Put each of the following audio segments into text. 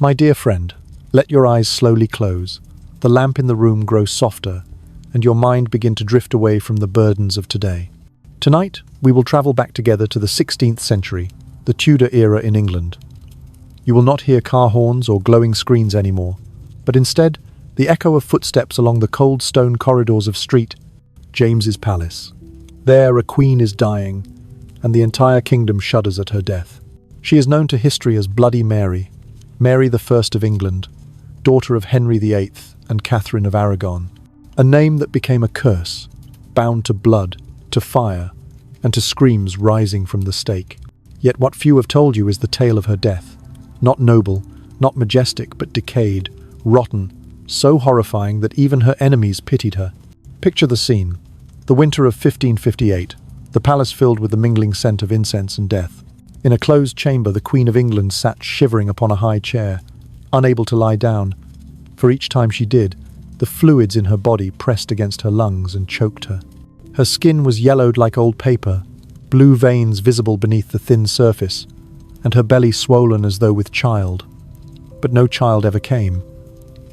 My dear friend, let your eyes slowly close, the lamp in the room grow softer, and your mind begin to drift away from the burdens of today. Tonight, we will travel back together to the 16th century, the Tudor era in England. You will not hear car horns or glowing screens anymore, but instead, the echo of footsteps along the cold stone corridors of St. James's Palace. There, a queen is dying, and the entire kingdom shudders at her death. She is known to history as Bloody Mary, Mary the First of England, daughter of Henry VIII and Catherine of Aragon, a name that became a curse, bound to blood, to fire, and to screams rising from the stake. Yet what few have told you is the tale of her death. Not noble, not majestic, but decayed, rotten, so horrifying that even her enemies pitied her. Picture the scene. The winter of 1558, the palace filled with the mingling scent of incense and death. In a closed chamber, the Queen of England sat shivering upon a high chair, unable to lie down, for each time she did, the fluids in her body pressed against her lungs and choked her. Her skin was yellowed like old paper, blue veins visible beneath the thin surface, and her belly swollen as though with child. But no child ever came,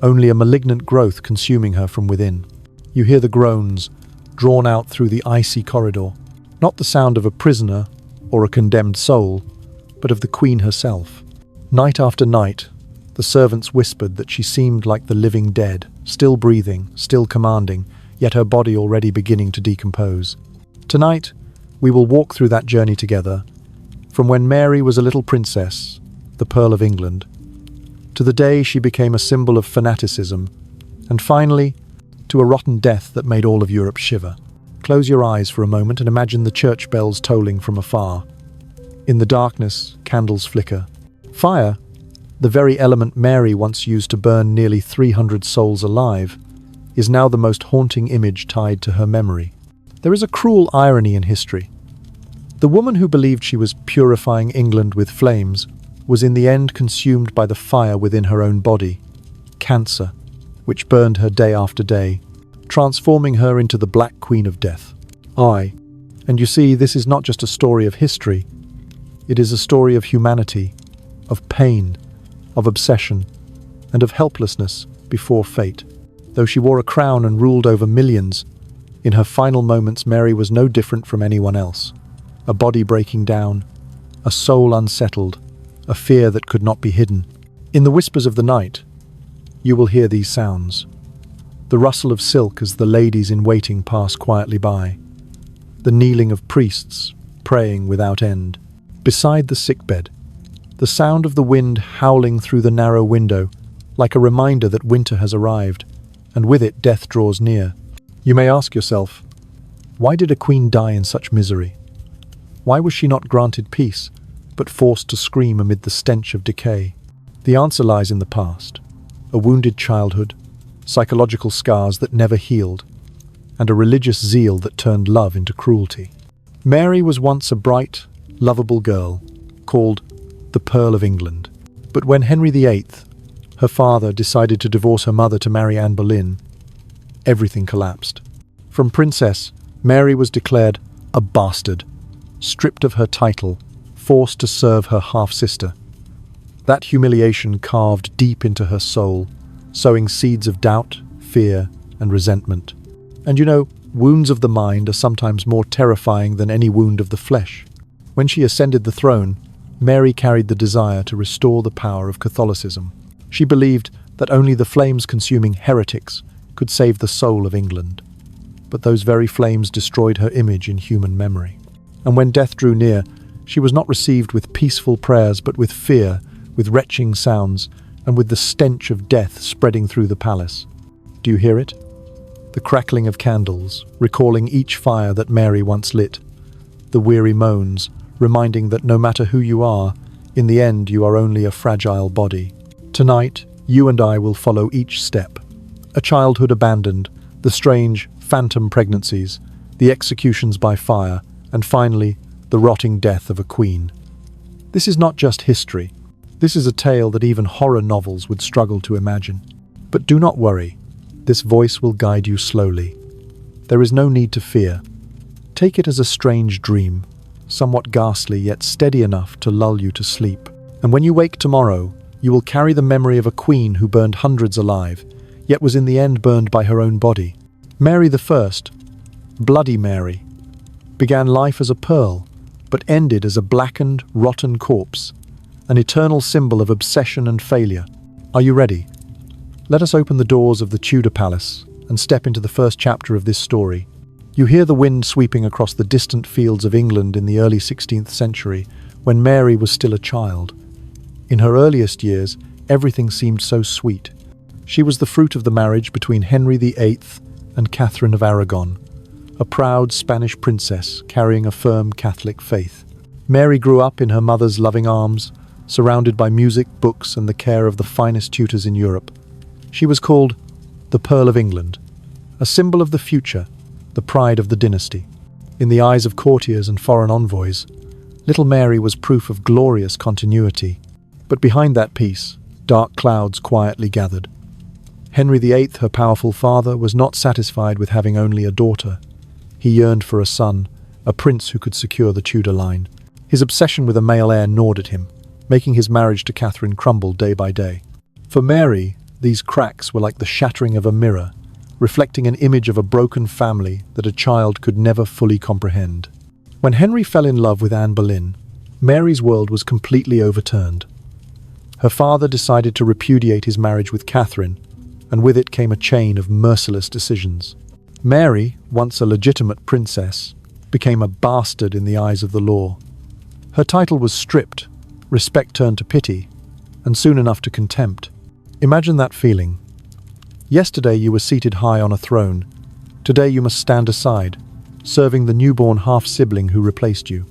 only a malignant growth consuming her from within. You hear the groans, drawn out through the icy corridor, not the sound of a prisoner or a condemned soul, but of the Queen herself. Night after night, the servants whispered that she seemed like the living dead, still breathing, still commanding, yet her body already beginning to decompose. Tonight, we will walk through that journey together, from when Mary was a little princess, the Pearl of England, to the day she became a symbol of fanaticism, and finally, to a rotten death that made all of Europe shiver. Close your eyes for a moment and imagine the church bells tolling from afar. In the darkness, candles flicker. Fire, the very element Mary once used to burn nearly 300 souls alive, is now the most haunting image tied to her memory. There is a cruel irony in history. The woman who believed she was purifying England with flames was in the end consumed by the fire within her own body, cancer, which burned her day after day, transforming her into the Black Queen of Death. And you see, this is not just a story of history. It is a story of humanity, of pain, of obsession, and of helplessness before fate. Though she wore a crown and ruled over millions, in her final moments Mary was no different from anyone else. A body breaking down, a soul unsettled, a fear that could not be hidden. In the whispers of the night, you will hear these sounds. The rustle of silk as the ladies in waiting pass quietly by. The kneeling of priests, praying without end. Beside the sickbed, the sound of the wind howling through the narrow window, like a reminder that winter has arrived, and with it death draws near. You may ask yourself, why did a queen die in such misery? Why was she not granted peace, but forced to scream amid the stench of decay? The answer lies in the past. A wounded childhood, psychological scars that never healed, and a religious zeal that turned love into cruelty. Mary was once a bright, lovable girl, called the Pearl of England. But when Henry VIII, her father, decided to divorce her mother to marry Anne Boleyn, everything collapsed. From princess, Mary was declared a bastard, stripped of her title, forced to serve her half-sister. That humiliation carved deep into her soul, sowing seeds of doubt, fear, and resentment. And you know, wounds of the mind are sometimes more terrifying than any wound of the flesh. When she ascended the throne, Mary carried the desire to restore the power of Catholicism. She believed that only the flames-consuming heretics could save the soul of England. But those very flames destroyed her image in human memory. And when death drew near, she was not received with peaceful prayers, but with fear, with retching sounds, and with the stench of death spreading through the palace. Do you hear it? The crackling of candles, recalling each fire that Mary once lit. The weary moans, reminding that no matter who you are, in the end you are only a fragile body. Tonight, you and I will follow each step. A childhood abandoned, the strange, phantom pregnancies, the executions by fire, and finally, the rotting death of a queen. This is not just history. This is a tale that even horror novels would struggle to imagine. But do not worry. This voice will guide you slowly. There is no need to fear. Take it as a strange dream, somewhat ghastly yet steady enough to lull you to sleep. And when you wake tomorrow, You will carry the memory of a queen who burned hundreds alive, yet was in the end burned by her own body. Mary I, Bloody Mary, began life as a pearl, but ended as a blackened, rotten corpse, an eternal symbol of obsession and failure. Are you ready? Let us open the doors of the Tudor palace and step into the first chapter of this story. You hear the wind sweeping across the distant fields of England in the early 16th century, when Mary was still a child. In her earliest years, everything seemed so sweet. She was the fruit of the marriage between Henry VIII and Catherine of Aragon, a proud Spanish princess carrying a firm Catholic faith. Mary grew up in her mother's loving arms, surrounded by music, books, and the care of the finest tutors in Europe. She was called the Pearl of England, a symbol of the future, the pride of the dynasty. In the eyes of courtiers and foreign envoys, little Mary was proof of glorious continuity. But behind that peace, dark clouds quietly gathered. Henry VIII, her powerful father, was not satisfied with having only a daughter. He yearned for a son, a prince who could secure the Tudor line. His obsession with a male heir gnawed at him, making his marriage to Catherine crumble day by day. For Mary, these cracks were like the shattering of a mirror, reflecting an image of a broken family that a child could never fully comprehend. When Henry fell in love with Anne Boleyn, Mary's world was completely overturned. Her father decided to repudiate his marriage with Catherine, and with it came a chain of merciless decisions. Mary, once a legitimate princess, became a bastard in the eyes of the law. Her title was stripped, respect turned to pity, and soon enough to contempt. Imagine that feeling. Yesterday you were seated high on a throne. Today you must stand aside, serving the newborn half-sibling who replaced you.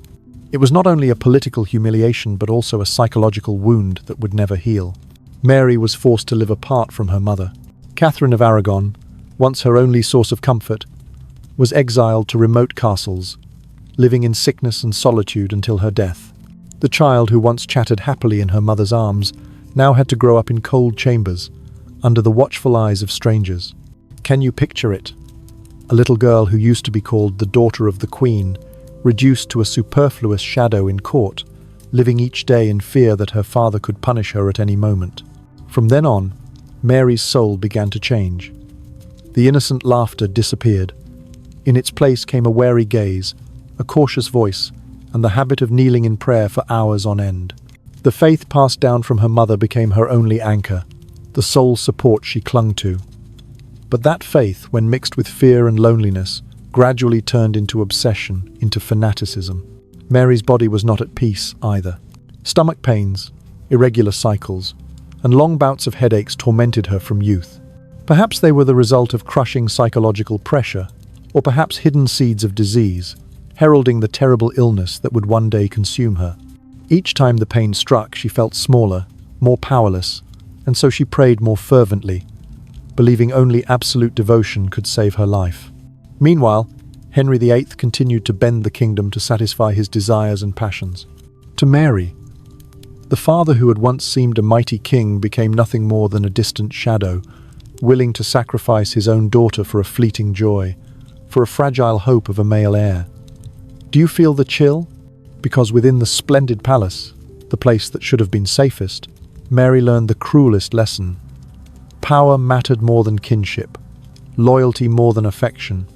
It was not only a political humiliation but also a psychological wound that would never heal. Mary was forced to live apart from her mother. Catherine of Aragon, once her only source of comfort, was exiled to remote castles, living in sickness and solitude until her death. The child who once chattered happily in her mother's arms now had to grow up in cold chambers, under the watchful eyes of strangers. Can you picture it? A little girl who used to be called the daughter of the Queen, reduced to a superfluous shadow in court, living each day in fear that her father could punish her at any moment. From then on, Mary's soul began to change. The innocent laughter disappeared. In its place came a wary gaze, a cautious voice, and the habit of kneeling in prayer for hours on end. The faith passed down from her mother became her only anchor, the sole support she clung to. But that faith, when mixed with fear and loneliness, gradually turned into obsession, into fanaticism. Mary's body was not at peace either. Stomach pains, irregular cycles, and long bouts of headaches tormented her from youth. Perhaps they were the result of crushing psychological pressure, or perhaps hidden seeds of disease, heralding the terrible illness that would one day consume her. Each time the pain struck, she felt smaller, more powerless, and so she prayed more fervently, believing only absolute devotion could save her life. Meanwhile, Henry VIII continued to bend the kingdom to satisfy his desires and passions. To Mary, the father who had once seemed a mighty king became nothing more than a distant shadow, willing to sacrifice his own daughter for a fleeting joy, for a fragile hope of a male heir. Do you feel the chill? Because within the splendid palace, the place that should have been safest, Mary learned the cruelest lesson. Power mattered more than kinship, loyalty more than affection,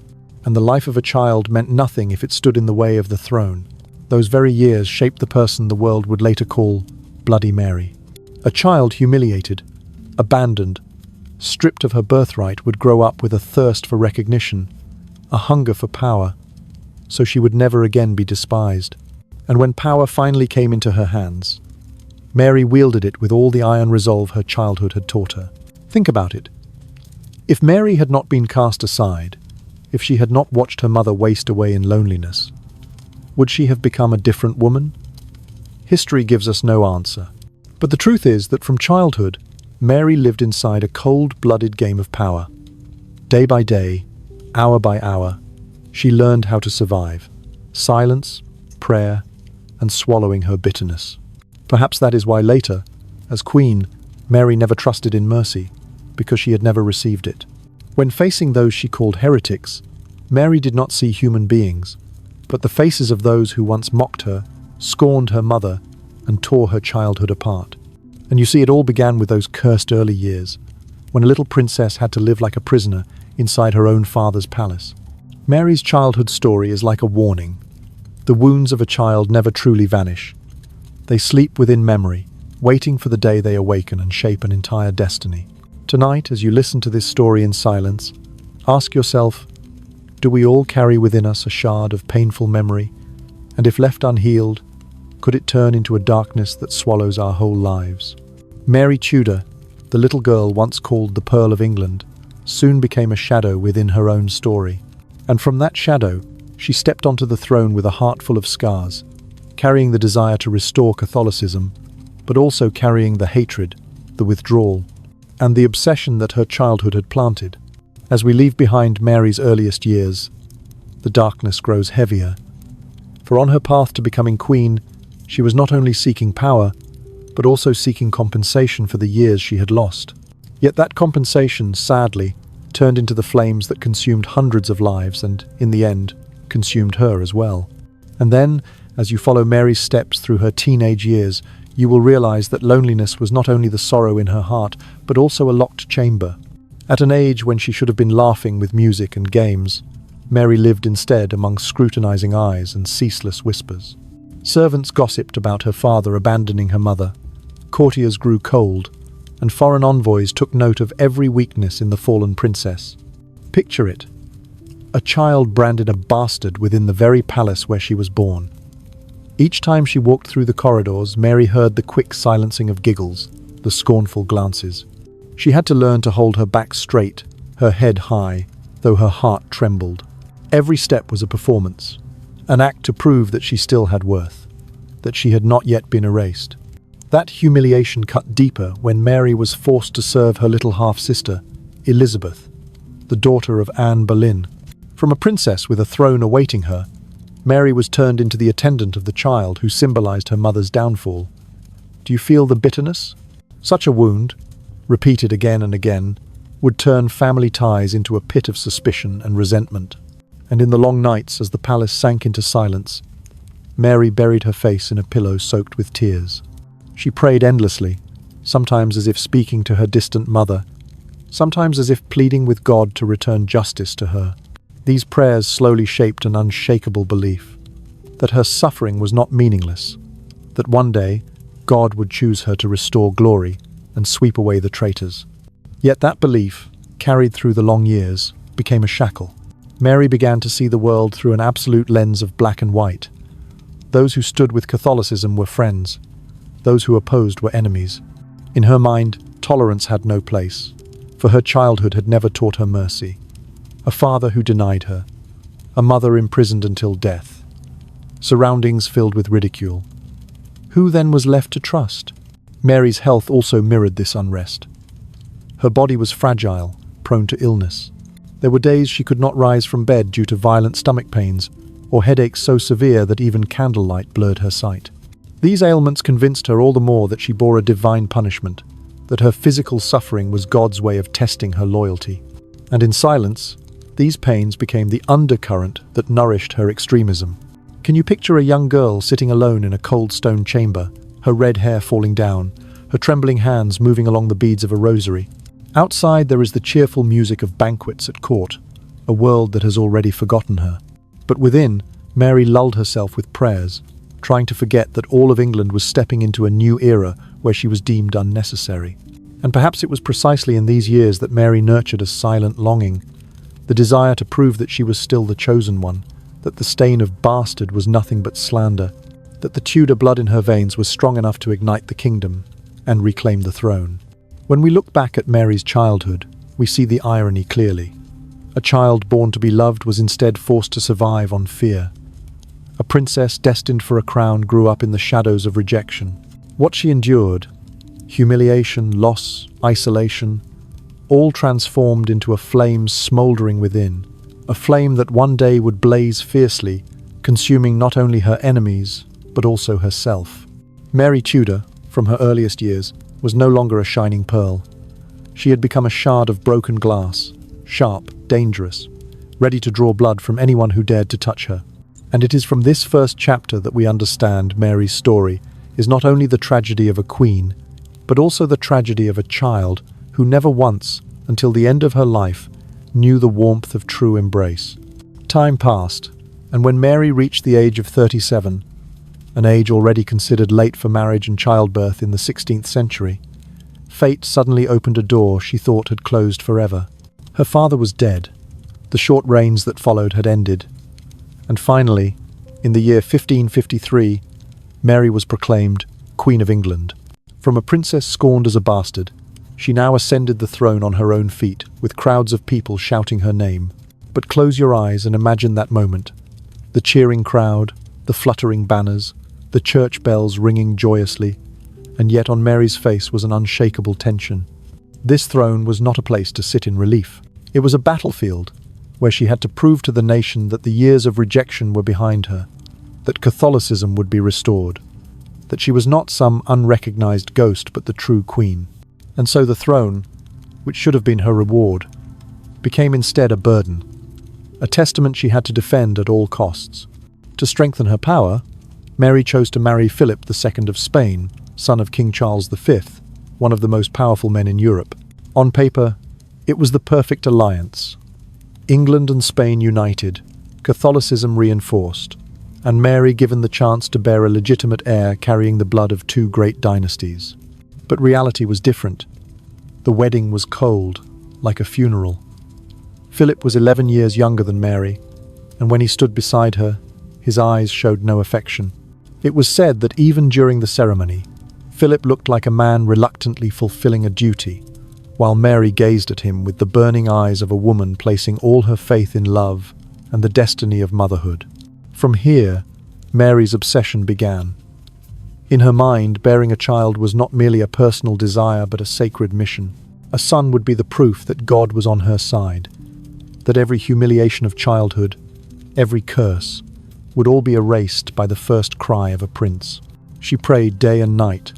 and the life of a child meant nothing if it stood in the way of the throne. Those very years shaped the person the world would later call Bloody Mary. A child humiliated, abandoned, stripped of her birthright would grow up with a thirst for recognition, a hunger for power, so she would never again be despised. And when power finally came into her hands, Mary wielded it with all the iron resolve her childhood had taught her. Think about it. If Mary had not been cast aside, if she had not watched her mother waste away in loneliness, would she have become a different woman? History gives us no answer. But the truth is that from childhood, Mary lived inside a cold-blooded game of power. Day by day, hour by hour, she learned how to survive. Silence, prayer, and swallowing her bitterness. Perhaps that is why later, as queen, Mary never trusted in mercy, because she had never received it. When facing those she called heretics, Mary did not see human beings, but the faces of those who once mocked her, scorned her mother, and tore her childhood apart. And you see, it all began with those cursed early years, when a little princess had to live like a prisoner inside her own father's palace. Mary's childhood story is like a warning. The wounds of a child never truly vanish. They sleep within memory, waiting for the day they awaken and shape an entire destiny. Tonight, as you listen to this story in silence, ask yourself, do we all carry within us a shard of painful memory? And if left unhealed, could it turn into a darkness that swallows our whole lives? Mary Tudor, the little girl once called the Pearl of England, soon became a shadow within her own story. And from that shadow, she stepped onto the throne with a heart full of scars, carrying the desire to restore Catholicism, but also carrying the hatred, the withdrawal, and the obsession that her childhood had planted. As we leave behind Mary's earliest years, the darkness grows heavier. For on her path to becoming queen, she was not only seeking power, but also seeking compensation for the years she had lost. Yet that compensation, sadly, turned into the flames that consumed hundreds of lives and, in the end, consumed her as well. And then, as you follow Mary's steps through her teenage years, you will realize that loneliness was not only the sorrow in her heart, but also a locked chamber. At an age when she should have been laughing with music and games, Mary lived instead among scrutinizing eyes and ceaseless whispers. Servants gossiped about her father abandoning her mother, courtiers grew cold, and foreign envoys took note of every weakness in the fallen princess. Picture it, a child branded a bastard within the very palace where she was born. Each time she walked through the corridors, Mary heard the quick silencing of giggles, the scornful glances. She had to learn to hold her back straight, her head high, though her heart trembled. Every step was a performance, an act to prove that she still had worth, that she had not yet been erased. That humiliation cut deeper when Mary was forced to serve her little half-sister, Elizabeth, the daughter of Anne Boleyn. From a princess with a throne awaiting her, Mary was turned into the attendant of the child who symbolized her mother's downfall. Do you feel the bitterness? Such a wound, repeated again and again, would turn family ties into a pit of suspicion and resentment. And in the long nights, as the palace sank into silence, Mary buried her face in a pillow soaked with tears. She prayed endlessly, sometimes as if speaking to her distant mother, sometimes as if pleading with God to return justice to her. These prayers slowly shaped an unshakable belief that her suffering was not meaningless, that one day God would choose her to restore glory and sweep away the traitors. Yet that belief, carried through the long years, became a shackle. Mary began to see the world through an absolute lens of black and white. Those who stood with Catholicism were friends. Those who opposed were enemies. In her mind, tolerance had no place, for her childhood had never taught her mercy. A father who denied her, a mother imprisoned until death, surroundings filled with ridicule. Who then was left to trust? Mary's health also mirrored this unrest. Her body was fragile, prone to illness. There were days she could not rise from bed due to violent stomach pains, or headaches so severe that even candlelight blurred her sight. These ailments convinced her all the more that she bore a divine punishment, that her physical suffering was God's way of testing her loyalty. And in silence, these pains became the undercurrent that nourished her extremism. Can you picture a young girl sitting alone in a cold stone chamber, her red hair falling down, her trembling hands moving along the beads of a rosary? Outside there is the cheerful music of banquets at court, a world that has already forgotten her. But within, Mary lulled herself with prayers, trying to forget that all of England was stepping into a new era where she was deemed unnecessary. And perhaps it was precisely in these years that Mary nurtured a silent longing, the desire to prove that she was still the chosen one, that the stain of bastard was nothing but slander, that the Tudor blood in her veins was strong enough to ignite the kingdom and reclaim the throne. When we look back at Mary's childhood, we see the irony clearly. A child born to be loved was instead forced to survive on fear. A princess destined for a crown grew up in the shadows of rejection. What she endured, humiliation, loss, isolation, all transformed into a flame smouldering within, a flame that one day would blaze fiercely, consuming not only her enemies, but also herself. Mary Tudor, from her earliest years, was no longer a shining pearl. She had become a shard of broken glass, sharp, dangerous, ready to draw blood from anyone who dared to touch her. And it is from this first chapter that we understand Mary's story is not only the tragedy of a queen, but also the tragedy of a child who never once, until the end of her life, knew the warmth of true embrace. Time passed, and when Mary reached the age of 37, an age already considered late for marriage and childbirth in the 16th century, fate suddenly opened a door she thought had closed forever. Her father was dead. The short reigns that followed had ended. And finally, in the year 1553, Mary was proclaimed Queen of England. From a princess scorned as a bastard, she now ascended the throne on her own feet, with crowds of people shouting her name. But close your eyes and imagine that moment. The cheering crowd, the fluttering banners, the church bells ringing joyously, and yet on Mary's face was an unshakable tension. This throne was not a place to sit in relief. It was a battlefield, where she had to prove to the nation that the years of rejection were behind her, that Catholicism would be restored, that she was not some unrecognized ghost but the true queen. And so the throne, which should have been her reward, became instead a burden, a testament she had to defend at all costs. To strengthen her power, Mary chose to marry Philip II of Spain, son of King Charles V, one of the most powerful men in Europe. On paper, it was the perfect alliance. England and Spain united, Catholicism reinforced, and Mary given the chance to bear a legitimate heir carrying the blood of two great dynasties. But reality was different. The wedding was cold, like a funeral. Philip was 11 years younger than Mary, and when he stood beside her, his eyes showed no affection. It was said that even during the ceremony, Philip looked like a man reluctantly fulfilling a duty, while Mary gazed at him with the burning eyes of a woman placing all her faith in love and the destiny of motherhood. From here, Mary's obsession began. In her mind, bearing a child was not merely a personal desire but a sacred mission. A son would be the proof that God was on her side, that every humiliation of childhood, every curse, would all be erased by the first cry of a prince. She prayed day and night,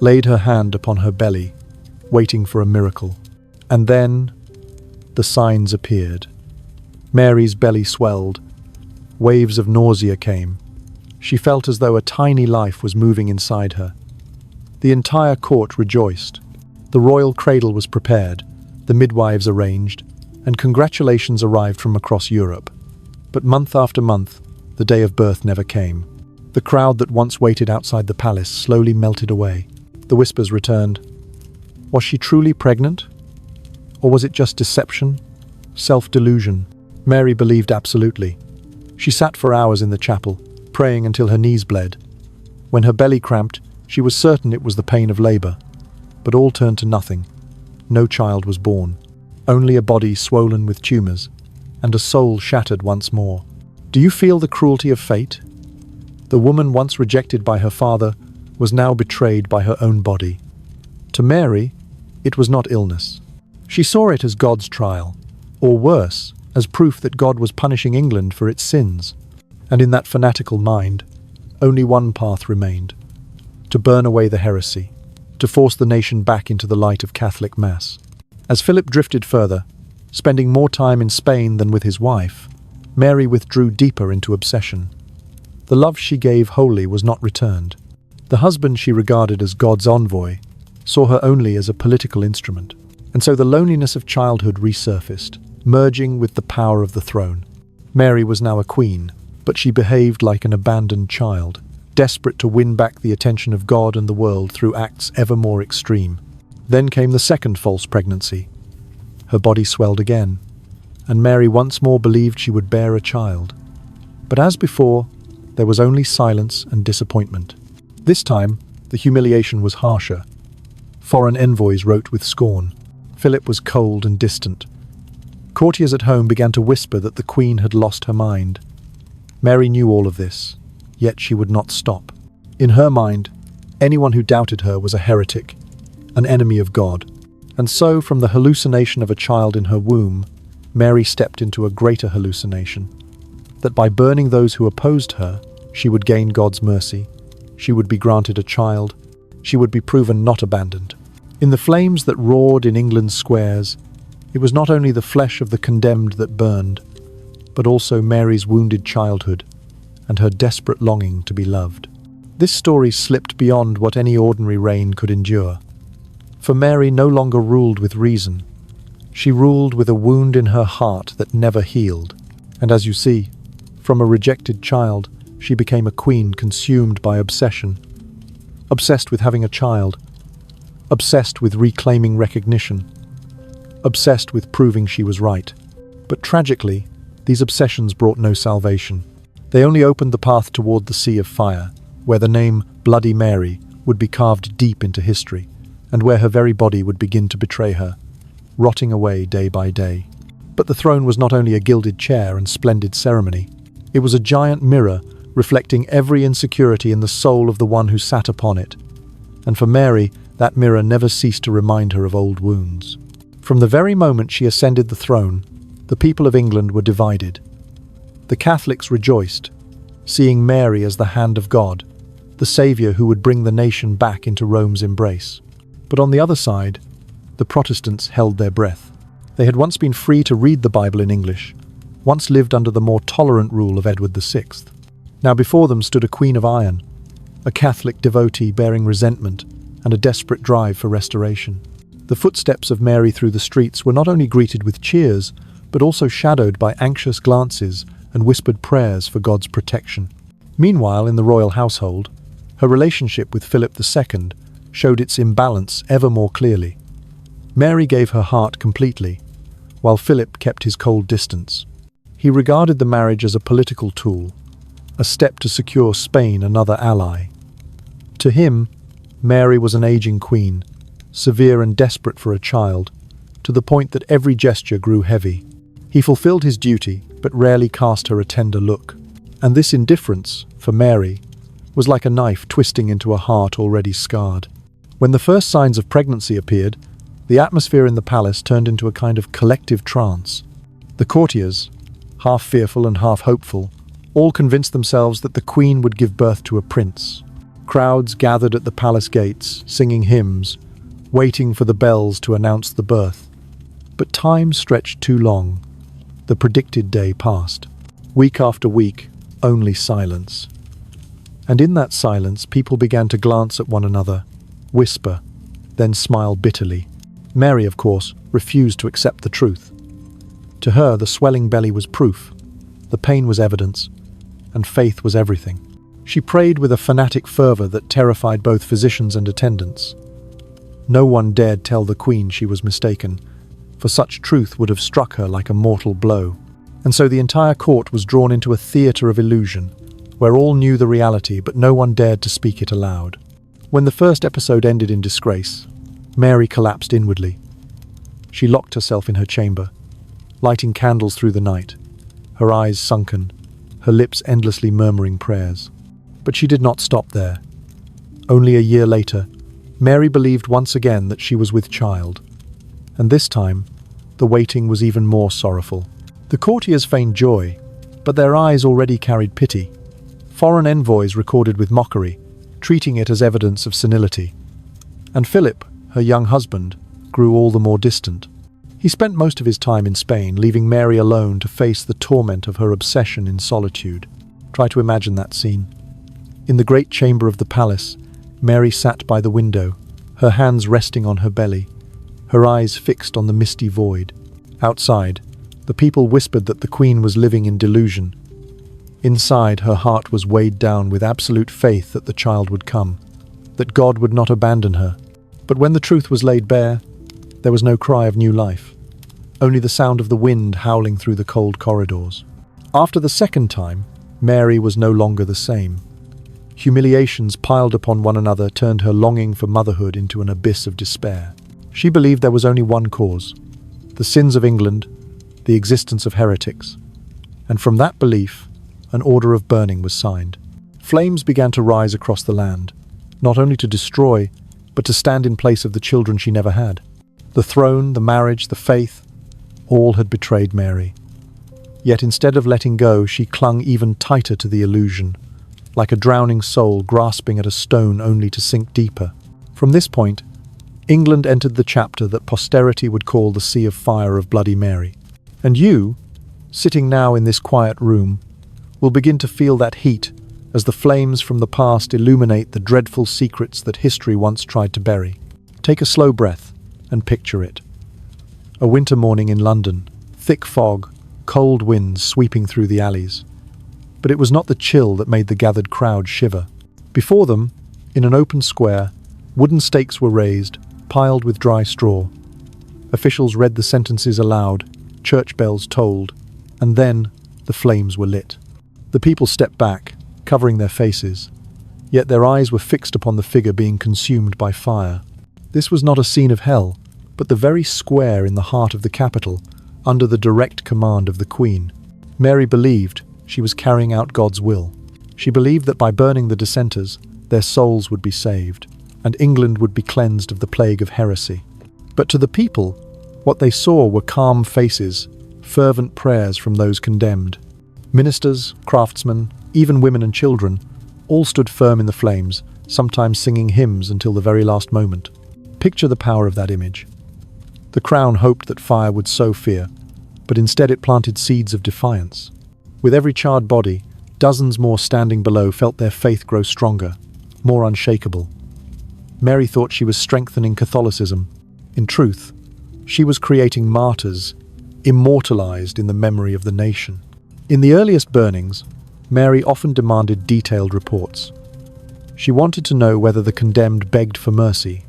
laid her hand upon her belly, waiting for a miracle. And then the signs appeared. Mary's belly swelled. Waves of nausea came. She felt as though a tiny life was moving inside her. The entire court rejoiced. The royal cradle was prepared, the midwives arranged, and congratulations arrived from across Europe. But month after month, the day of birth never came. The crowd that once waited outside the palace slowly melted away. The whispers returned. Was she truly pregnant? Or was it just deception? Self-delusion? Mary believed absolutely. She sat for hours in the chapel, praying until her knees bled. When her belly cramped, she was certain it was the pain of labor. But all turned to nothing. No child was born. Only a body swollen with tumors, and a soul shattered once more. Do you feel the cruelty of fate? The woman once rejected by her father was now betrayed by her own body. To Mary, it was not illness. She saw it as God's trial, or worse, as proof that God was punishing England for its sins. And in that fanatical mind, only one path remained: to burn away the heresy, to force the nation back into the light of Catholic Mass. As Philip drifted further, spending more time in Spain than with his wife, Mary withdrew deeper into obsession. The love she gave wholly was not returned. The husband she regarded as God's envoy saw her only as a political instrument. And so the loneliness of childhood resurfaced, merging with the power of the throne. Mary was now a queen, but she behaved like an abandoned child, desperate to win back the attention of God and the world through acts ever more extreme. Then came the second false pregnancy. Her body swelled again, and Mary once more believed she would bear a child. But as before, there was only silence and disappointment. This time, the humiliation was harsher. Foreign envoys wrote with scorn. Philip was cold and distant. Courtiers at home began to whisper that the Queen had lost her mind. Mary knew all of this, yet she would not stop. In her mind, anyone who doubted her was a heretic, an enemy of God. And so, from the hallucination of a child in her womb, Mary stepped into a greater hallucination, that by burning those who opposed her, she would gain God's mercy, she would be granted a child, she would be proven not abandoned. In the flames that roared in England's squares, it was not only the flesh of the condemned that burned, but also Mary's wounded childhood and her desperate longing to be loved. This story slipped beyond what any ordinary reign could endure. For Mary no longer ruled with reason. She ruled with a wound in her heart that never healed. And as you see, from a rejected child, she became a queen consumed by obsession. Obsessed with having a child. Obsessed with reclaiming recognition. Obsessed with proving she was right. But tragically, these obsessions brought no salvation. They only opened the path toward the sea of fire, where the name Bloody Mary would be carved deep into history, and where her very body would begin to betray her, rotting away day by day. But the throne was not only a gilded chair and splendid ceremony. It was a giant mirror reflecting every insecurity in the soul of the one who sat upon it. And for Mary, that mirror never ceased to remind her of old wounds. From the very moment she ascended the throne, the people of England were divided. The Catholics rejoiced, seeing Mary as the hand of God, the Saviour who would bring the nation back into Rome's embrace. But on the other side, the Protestants held their breath. They had once been free to read the Bible in English, once lived under the more tolerant rule of Edward VI. Now before them stood a queen of iron, a Catholic devotee bearing resentment and a desperate drive for restoration. The footsteps of Mary through the streets were not only greeted with cheers, but also shadowed by anxious glances and whispered prayers for God's protection. Meanwhile, in the royal household, her relationship with Philip II showed its imbalance ever more clearly. Mary gave her heart completely, while Philip kept his cold distance. He regarded the marriage as a political tool, a step to secure Spain another ally. To him, Mary was an aging queen, severe and desperate for a child, to the point that every gesture grew heavy. He fulfilled his duty, but rarely cast her a tender look. And this indifference, for Mary, was like a knife twisting into a heart already scarred. When the first signs of pregnancy appeared, the atmosphere in the palace turned into a kind of collective trance. The courtiers, half fearful and half hopeful, all convinced themselves that the queen would give birth to a prince. Crowds gathered at the palace gates, singing hymns, waiting for the bells to announce the birth. But time stretched too long. The predicted day passed. Week after week, only silence. And in that silence, people began to glance at one another, whisper, then smile bitterly. Mary, of course, refused to accept the truth. To her, the swelling belly was proof, the pain was evidence, and faith was everything. She prayed with a fanatic fervor that terrified both physicians and attendants. No one dared tell the queen she was mistaken, for such truth would have struck her like a mortal blow. And so the entire court was drawn into a theatre of illusion, where all knew the reality but no one dared to speak it aloud. When the first episode ended in disgrace, Mary collapsed inwardly. She locked herself in her chamber, lighting candles through the night, her eyes sunken, her lips endlessly murmuring prayers. But she did not stop there. Only a year later, Mary believed once again that she was with child. And this time, the waiting was even more sorrowful. The courtiers feigned joy, but their eyes already carried pity. Foreign envoys recorded with mockery, treating it as evidence of senility. And Philip, her young husband, grew all the more distant. He spent most of his time in Spain, leaving Mary alone to face the torment of her obsession in solitude. Try to imagine that scene. In the great chamber of the palace, Mary sat by the window, her hands resting on her belly, her eyes fixed on the misty void. Outside, the people whispered that the queen was living in delusion. Inside, her heart was weighed down with absolute faith that the child would come, that God would not abandon her. But when the truth was laid bare, there was no cry of new life, only the sound of the wind howling through the cold corridors. After the second time, Mary was no longer the same. Humiliations piled upon one another turned her longing for motherhood into an abyss of despair. She believed there was only one cause: the sins of England, the existence of heretics. And from that belief, an order of burning was signed. Flames began to rise across the land, not only to destroy, but to stand in place of the children she never had. The throne, the marriage, the faith, all had betrayed Mary. Yet instead of letting go, she clung even tighter to the illusion, like a drowning soul grasping at a stone only to sink deeper. From this point, England entered the chapter that posterity would call the Sea of Fire of Bloody Mary. And you, sitting now in this quiet room, will begin to feel that heat as the flames from the past illuminate the dreadful secrets that history once tried to bury. Take a slow breath and picture it. A winter morning in London, thick fog, cold winds sweeping through the alleys. But it was not the chill that made the gathered crowd shiver. Before them, in an open square, wooden stakes were raised, piled with dry straw. Officials read the sentences aloud, church bells tolled, and then the flames were lit. The people stepped back, covering their faces, yet their eyes were fixed upon the figure being consumed by fire. This was not a scene of hell, but the very square in the heart of the capital, under the direct command of the Queen. Mary believed she was carrying out God's will. She believed that by burning the dissenters, their souls would be saved, and England would be cleansed of the plague of heresy. But to the people, what they saw were calm faces, fervent prayers from those condemned. Ministers, craftsmen, even women and children, all stood firm in the flames, sometimes singing hymns until the very last moment. Picture the power of that image. The crown hoped that fire would sow fear, but instead it planted seeds of defiance. With every charred body, dozens more standing below felt their faith grow stronger, more unshakable. Mary thought she was strengthening Catholicism. In truth, she was creating martyrs, immortalized in the memory of the nation. In the earliest burnings, Mary often demanded detailed reports. She wanted to know whether the condemned begged for mercy,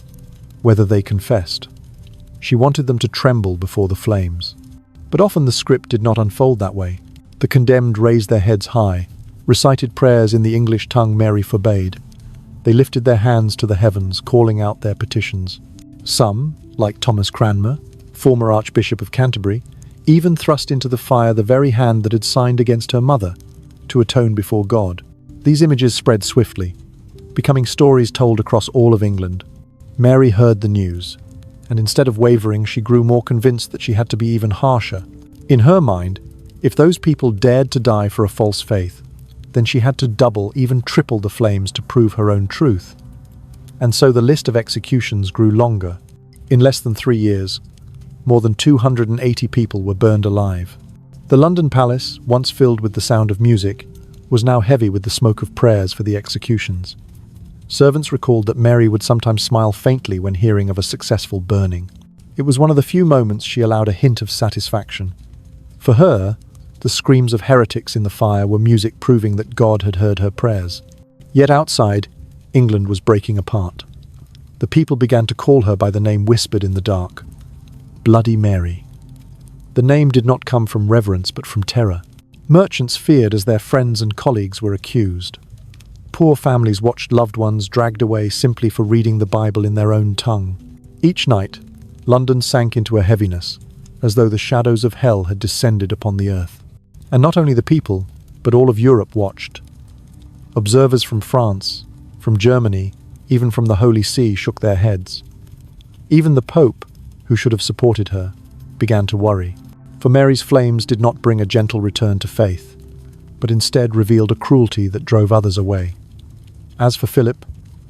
whether they confessed. She wanted them to tremble before the flames. But often the script did not unfold that way. The condemned raised their heads high, recited prayers in the English tongue Mary forbade. They lifted their hands to the heavens, calling out their petitions. Some, like Thomas Cranmer, former Archbishop of Canterbury, even thrust into the fire the very hand that had signed against her mother, to atone before God. These images spread swiftly, becoming stories told across all of England. Mary heard the news, and instead of wavering, she grew more convinced that she had to be even harsher. In her mind, if those people dared to die for a false faith, then she had to double, even triple the flames to prove her own truth. And so the list of executions grew longer. In less than 3 years, more than 280 people were burned alive. The London Palace, once filled with the sound of music, was now heavy with the smoke of prayers for the executions. Servants recalled that Mary would sometimes smile faintly when hearing of a successful burning. It was one of the few moments she allowed a hint of satisfaction. For her, the screams of heretics in the fire were music proving that God had heard her prayers. Yet outside, England was breaking apart. The people began to call her by the name whispered in the dark: Bloody Mary. The name did not come from reverence but from terror. Merchants feared as their friends and colleagues were accused. Poor families watched loved ones dragged away simply for reading the Bible in their own tongue. Each night, London sank into a heaviness, as though the shadows of hell had descended upon the earth. And not only the people, but all of Europe watched. Observers from France, from Germany, even from the Holy See shook their heads. Even the Pope, who should have supported her, began to worry. For Mary's flames did not bring a gentle return to faith, but instead revealed a cruelty that drove others away. As for Philip,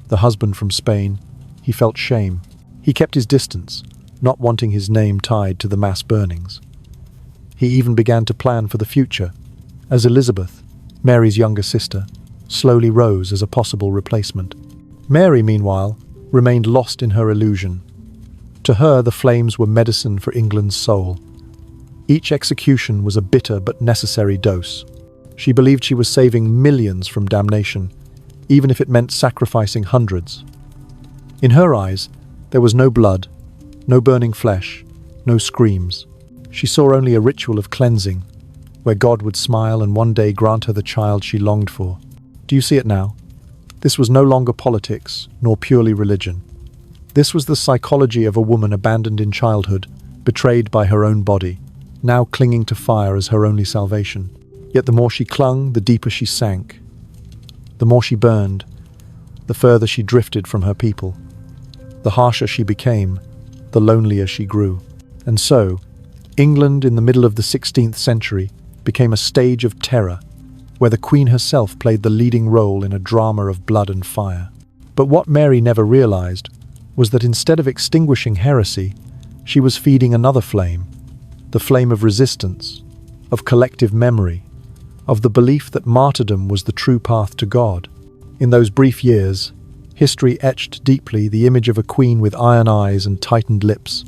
the husband from Spain, he felt shame. He kept his distance, not wanting his name tied to the mass burnings. He even began to plan for the future, as Elizabeth, Mary's younger sister, slowly rose as a possible replacement. Mary, meanwhile, remained lost in her illusion. To her, the flames were medicine for England's soul. Each execution was a bitter but necessary dose. She believed she was saving millions from damnation, even if it meant sacrificing hundreds. In her eyes, there was no blood, no burning flesh, no screams. She saw only a ritual of cleansing, where God would smile and one day grant her the child she longed for. Do you see it now? This was no longer politics, nor purely religion. This was the psychology of a woman abandoned in childhood, betrayed by her own body, now clinging to fire as her only salvation. Yet the more she clung, the deeper she sank. The more she burned, the further she drifted from her people. The harsher she became, the lonelier she grew. And so, England in the middle of the 16th century became a stage of terror, where the Queen herself played the leading role in a drama of blood and fire. But what Mary never realized was that instead of extinguishing heresy, she was feeding another flame, the flame of resistance, of collective memory, of the belief that martyrdom was the true path to God. In those brief years, History etched deeply the image of a queen with iron eyes and tightened lips,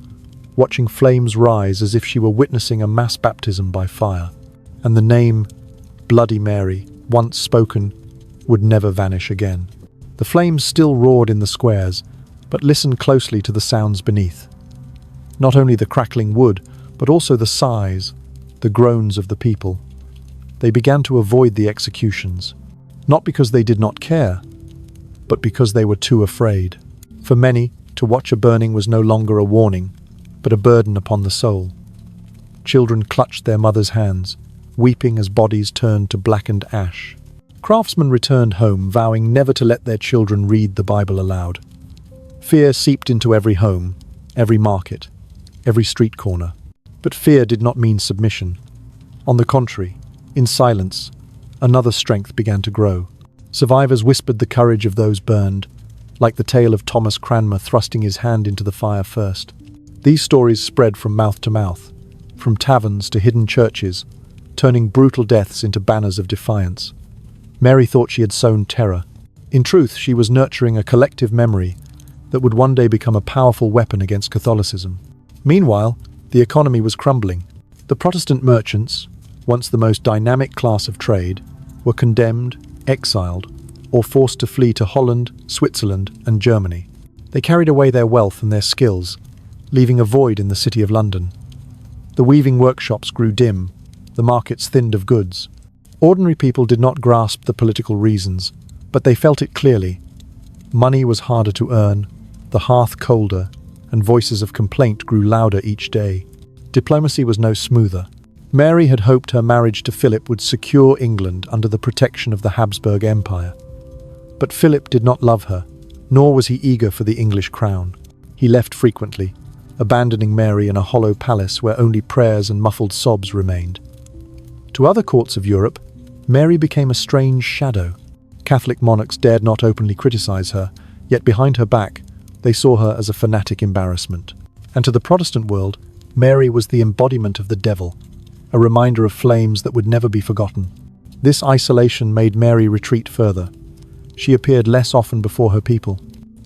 watching flames rise as if she were witnessing a mass baptism by fire. And the name, Bloody Mary, once spoken, would never vanish again. The flames still roared in the squares, but listen closely to the sounds beneath. Not only the crackling wood, but also the sighs, the groans of the people. They began to avoid the executions, not because they did not care, but because they were too afraid. For many, to watch a burning was no longer a warning, but a burden upon the soul. Children clutched their mothers' hands, weeping as bodies turned to blackened ash. Craftsmen returned home, vowing never to let their children read the Bible aloud. Fear seeped into every home, every market, every street corner. But fear did not mean submission. On the contrary, in silence, another strength began to grow. Survivors whispered the courage of those burned, like the tale of Thomas Cranmer thrusting his hand into the fire first. These stories spread from mouth to mouth, from taverns to hidden churches, turning brutal deaths into banners of defiance. Mary thought she had sown terror. In truth, she was nurturing a collective memory that would one day become a powerful weapon against Catholicism. Meanwhile, the economy was crumbling. The Protestant merchants, once the most dynamic class of trade, were condemned, exiled, or forced to flee to Holland, Switzerland, and Germany. They carried away their wealth and their skills, leaving a void in the city of London. The weaving workshops grew dim, the markets thinned of goods. Ordinary people did not grasp the political reasons, but they felt it clearly. Money was harder to earn, the hearth colder, and voices of complaint grew louder each day. Diplomacy was no smoother. Mary had hoped her marriage to Philip would secure England under the protection of the Habsburg Empire. But Philip did not love her, nor was he eager for the English crown. He left frequently, abandoning Mary in a hollow palace where only prayers and muffled sobs remained. To other courts of Europe, Mary became a strange shadow. Catholic monarchs dared not openly criticize her, yet behind her back, they saw her as a fanatic embarrassment. And to the Protestant world, Mary was the embodiment of the devil, a reminder of flames that would never be forgotten. This isolation made Mary retreat further. She appeared less often before her people.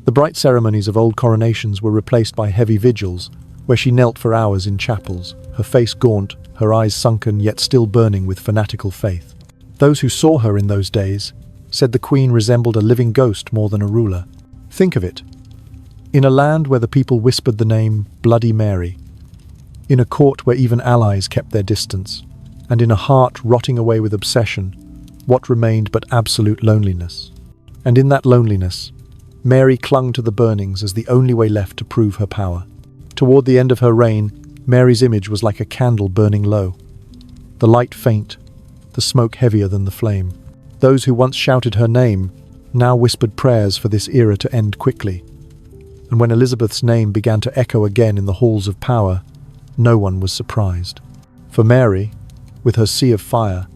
The bright ceremonies of old coronations were replaced by heavy vigils, where she knelt for hours in chapels, her face gaunt, her eyes sunken yet still burning with fanatical faith. Those who saw her in those days said the Queen resembled a living ghost more than a ruler. Think of it. In a land where the people whispered the name Bloody Mary, in a court where even allies kept their distance, and in a heart rotting away with obsession, what remained but absolute loneliness? And in that loneliness, Mary clung to the burnings as the only way left to prove her power. Toward the end of her reign, Mary's image was like a candle burning low. The light faint, the smoke heavier than the flame. Those who once shouted her name now whispered prayers for this era to end quickly. And when Elizabeth's name began to echo again in the halls of power, no one was surprised. For Mary, with her sea of fire,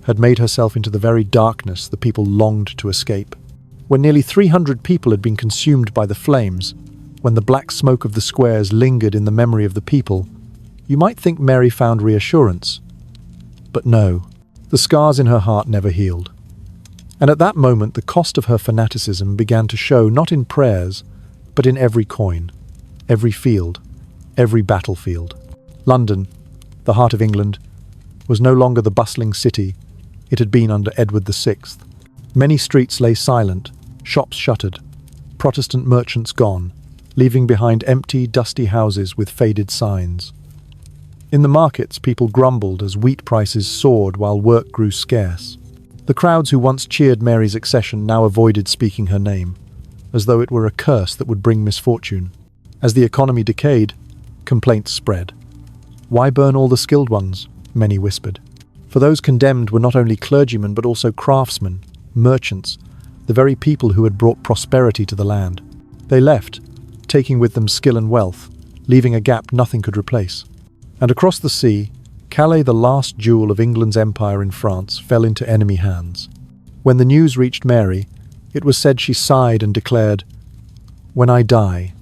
had made herself into the very darkness the people longed to escape. When nearly 300 people had been consumed by the flames, when the black smoke of the squares lingered in the memory of the people, you might think Mary found reassurance. But no, the scars in her heart never healed. And at that moment the cost of her fanaticism began to show not in prayers, but in every coin, every field, every battlefield. London, the heart of England, was no longer the bustling city it had been under Edward VI. Many streets lay silent, shops shuttered, Protestant merchants gone, leaving behind empty, dusty houses with faded signs. In the markets, people grumbled as wheat prices soared while work grew scarce. The crowds who once cheered Mary's accession now avoided speaking her name, as though it were a curse that would bring misfortune. As the economy decayed, complaints spread. Why burn all the skilled ones? Many whispered. For those condemned were not only clergymen but also craftsmen, merchants, the very people who had brought prosperity to the land. They left, taking with them skill and wealth, leaving a gap nothing could replace. And across the sea, Calais, the last jewel of England's empire in France, fell into enemy hands. When the news reached Mary, it was said she sighed and declared, "When I die,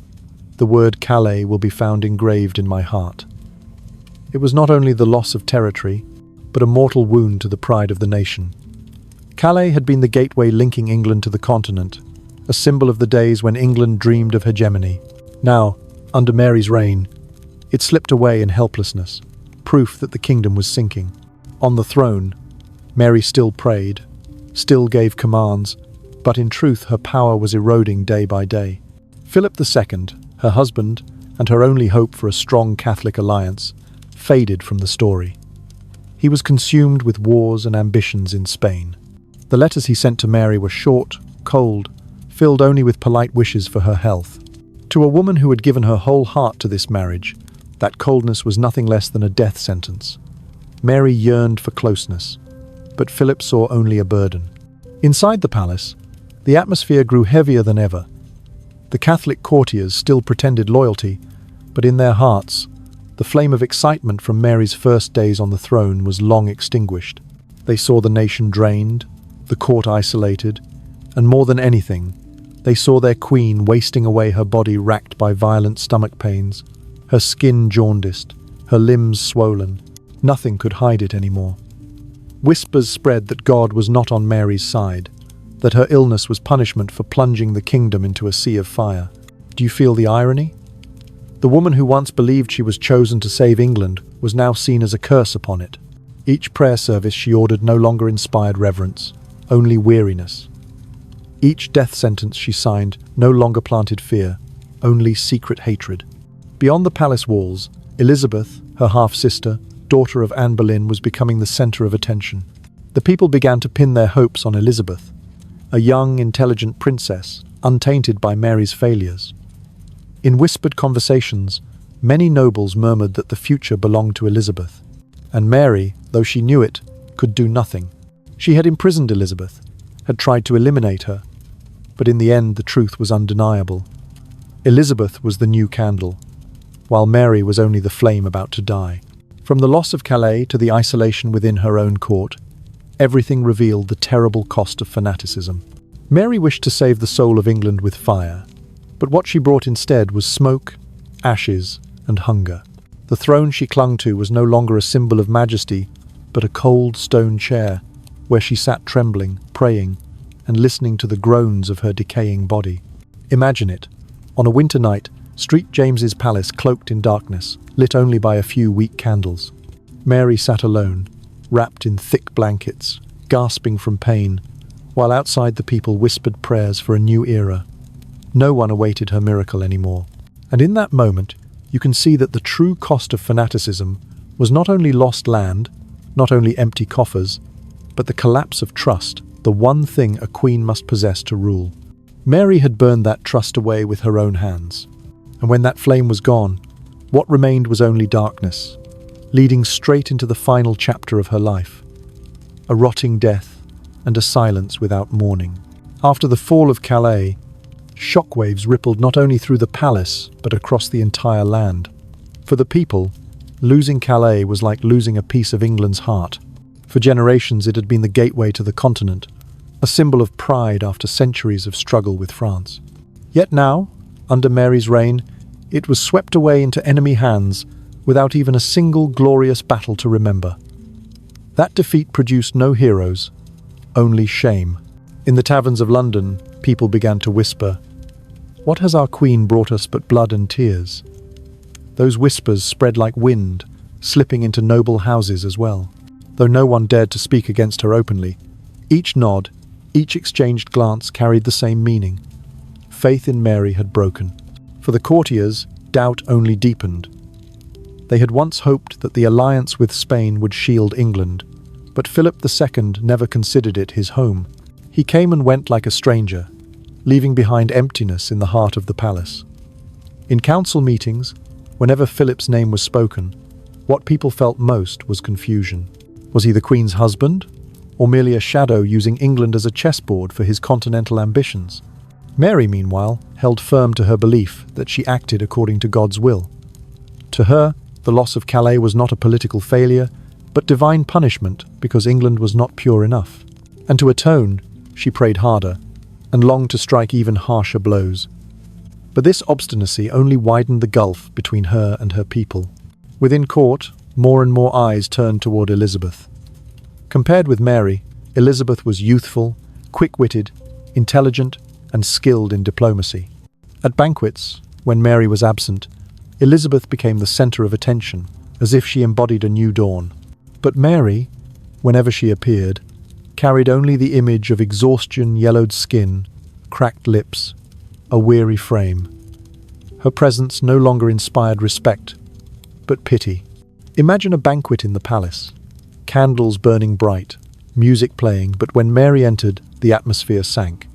the word Calais will be found engraved in my heart." It was not only the loss of territory, but a mortal wound to the pride of the nation. Calais had been the gateway linking England to the continent, a symbol of the days when England dreamed of hegemony. Now, under Mary's reign, it slipped away in helplessness, proof that the kingdom was sinking. On the throne, Mary still prayed, still gave commands, but in truth her power was eroding day by day. Philip II, her husband, and her only hope for a strong Catholic alliance, faded from the story. He was consumed with wars and ambitions in Spain. The letters he sent to Mary were short, cold, filled only with polite wishes for her health. To a woman who had given her whole heart to this marriage, that coldness was nothing less than a death sentence. Mary yearned for closeness, but Philip saw only a burden. Inside the palace, the atmosphere grew heavier than ever. The Catholic courtiers still pretended loyalty, but in their hearts, the flame of excitement from Mary's first days on the throne was long extinguished. They saw the nation drained, the court isolated, and more than anything, they saw their queen wasting away, her body racked by violent stomach pains, her skin jaundiced, her limbs swollen. Nothing could hide it anymore. Whispers spread that God was not on Mary's side, that her illness was punishment for plunging the kingdom into a sea of fire. Do you feel the irony? The woman who once believed she was chosen to save England was now seen as a curse upon it. Each prayer service she ordered no longer inspired reverence, only weariness. Each death sentence she signed no longer planted fear, only secret hatred. Beyond the palace walls, Elizabeth, her half-sister, daughter of Anne Boleyn, was becoming the center of attention. The people began to pin their hopes on Elizabeth, a young, intelligent princess, untainted by Mary's failures. In whispered conversations, many nobles murmured that the future belonged to Elizabeth. And Mary, though she knew it, could do nothing. She had imprisoned Elizabeth, had tried to eliminate her, but in the end the truth was undeniable. Elizabeth was the new candle, while Mary was only the flame about to die. From the loss of Calais to the isolation within her own court, everything revealed the terrible cost of fanaticism. Mary wished to save the soul of England with fire, but what she brought instead was smoke, ashes, and hunger. The throne she clung to was no longer a symbol of majesty, but a cold stone chair, where she sat trembling, praying, and listening to the groans of her decaying body. Imagine it. On a winter night, St. James's Palace cloaked in darkness, lit only by a few weak candles. Mary sat alone, wrapped in thick blankets, gasping from pain, while outside the people whispered prayers for a new era. No one awaited her miracle anymore. And in that moment, you can see that the true cost of fanaticism was not only lost land, not only empty coffers, but the collapse of trust, the one thing a queen must possess to rule. Mary had burned that trust away with her own hands. And when that flame was gone, what remained was only darkness, leading straight into the final chapter of her life. A rotting death and a silence without mourning. After the fall of Calais, shockwaves rippled not only through the palace, but across the entire land. For the people, losing Calais was like losing a piece of England's heart. For generations it had been the gateway to the continent, a symbol of pride after centuries of struggle with France. Yet now, under Mary's reign, it was swept away into enemy hands without even a single glorious battle to remember. That defeat produced no heroes, only shame. In the taverns of London, people began to whisper, "What has our queen brought us but blood and tears?" Those whispers spread like wind, slipping into noble houses as well. Though no one dared to speak against her openly, each nod, each exchanged glance carried the same meaning. Faith in Mary had broken. For the courtiers, doubt only deepened. They had once hoped that the alliance with Spain would shield England, but Philip II never considered it his home. He came and went like a stranger, leaving behind emptiness in the heart of the palace. In council meetings, whenever Philip's name was spoken, what people felt most was confusion. Was he the Queen's husband, or merely a shadow using England as a chessboard for his continental ambitions? Mary, meanwhile, held firm to her belief that she acted according to God's will. To her, the loss of Calais was not a political failure, but divine punishment because England was not pure enough. And to atone, she prayed harder, and longed to strike even harsher blows. But this obstinacy only widened the gulf between her and her people. Within court, more and more eyes turned toward Elizabeth. Compared with Mary, Elizabeth was youthful, quick-witted, intelligent, and skilled in diplomacy. At banquets, when Mary was absent, Elizabeth became the center of attention, as if she embodied a new dawn. But Mary, whenever she appeared, carried only the image of exhaustion, yellowed skin, cracked lips, a weary frame. Her presence no longer inspired respect, but pity. Imagine a banquet in the palace, candles burning bright, music playing, but when Mary entered, the atmosphere sank.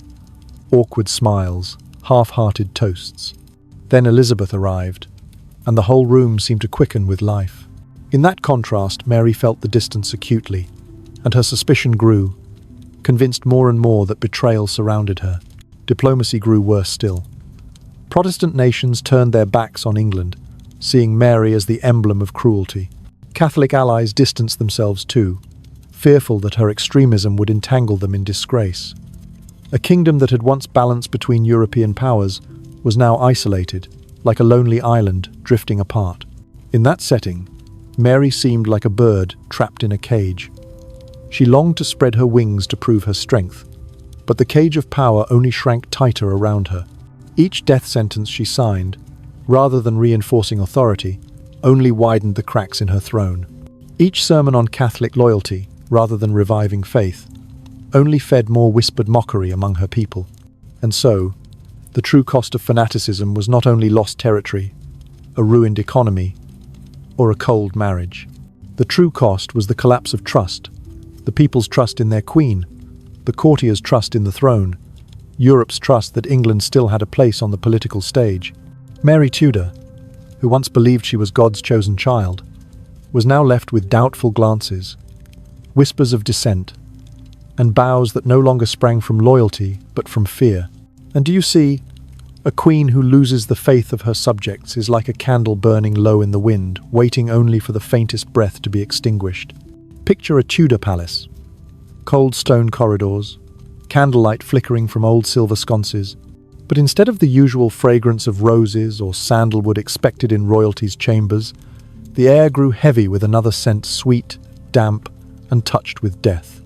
Awkward smiles, half-hearted toasts. Then Elizabeth arrived, and the whole room seemed to quicken with life. In that contrast, Mary felt the distance acutely, and her suspicion grew, convinced more and more that betrayal surrounded her. Diplomacy grew worse still. Protestant nations turned their backs on England, seeing Mary as the emblem of cruelty. Catholic allies distanced themselves too, fearful that her extremism would entangle them in disgrace. A kingdom that had once balanced between European powers was now isolated, like a lonely island drifting apart. In that setting, Mary seemed like a bird trapped in a cage. She longed to spread her wings to prove her strength, but the cage of power only shrank tighter around her. Each death sentence she signed, rather than reinforcing authority, only widened the cracks in her throne. Each sermon on Catholic loyalty, rather than reviving faith, only fed more whispered mockery among her people. And so, the true cost of fanaticism was not only lost territory, a ruined economy, or a cold marriage. The true cost was the collapse of trust, the people's trust in their queen, the courtiers' trust in the throne, Europe's trust that England still had a place on the political stage. Mary Tudor, who once believed she was God's chosen child, was now left with doubtful glances, whispers of dissent, and bows that no longer sprang from loyalty but from fear. And do you see, a queen who loses the faith of her subjects is like a candle burning low in the wind, waiting only for the faintest breath to be extinguished. Picture a Tudor palace. Cold stone corridors, candlelight flickering from old silver sconces, but instead of the usual fragrance of roses or sandalwood expected in royalty's chambers, the air grew heavy with another scent, sweet, damp, and touched with death.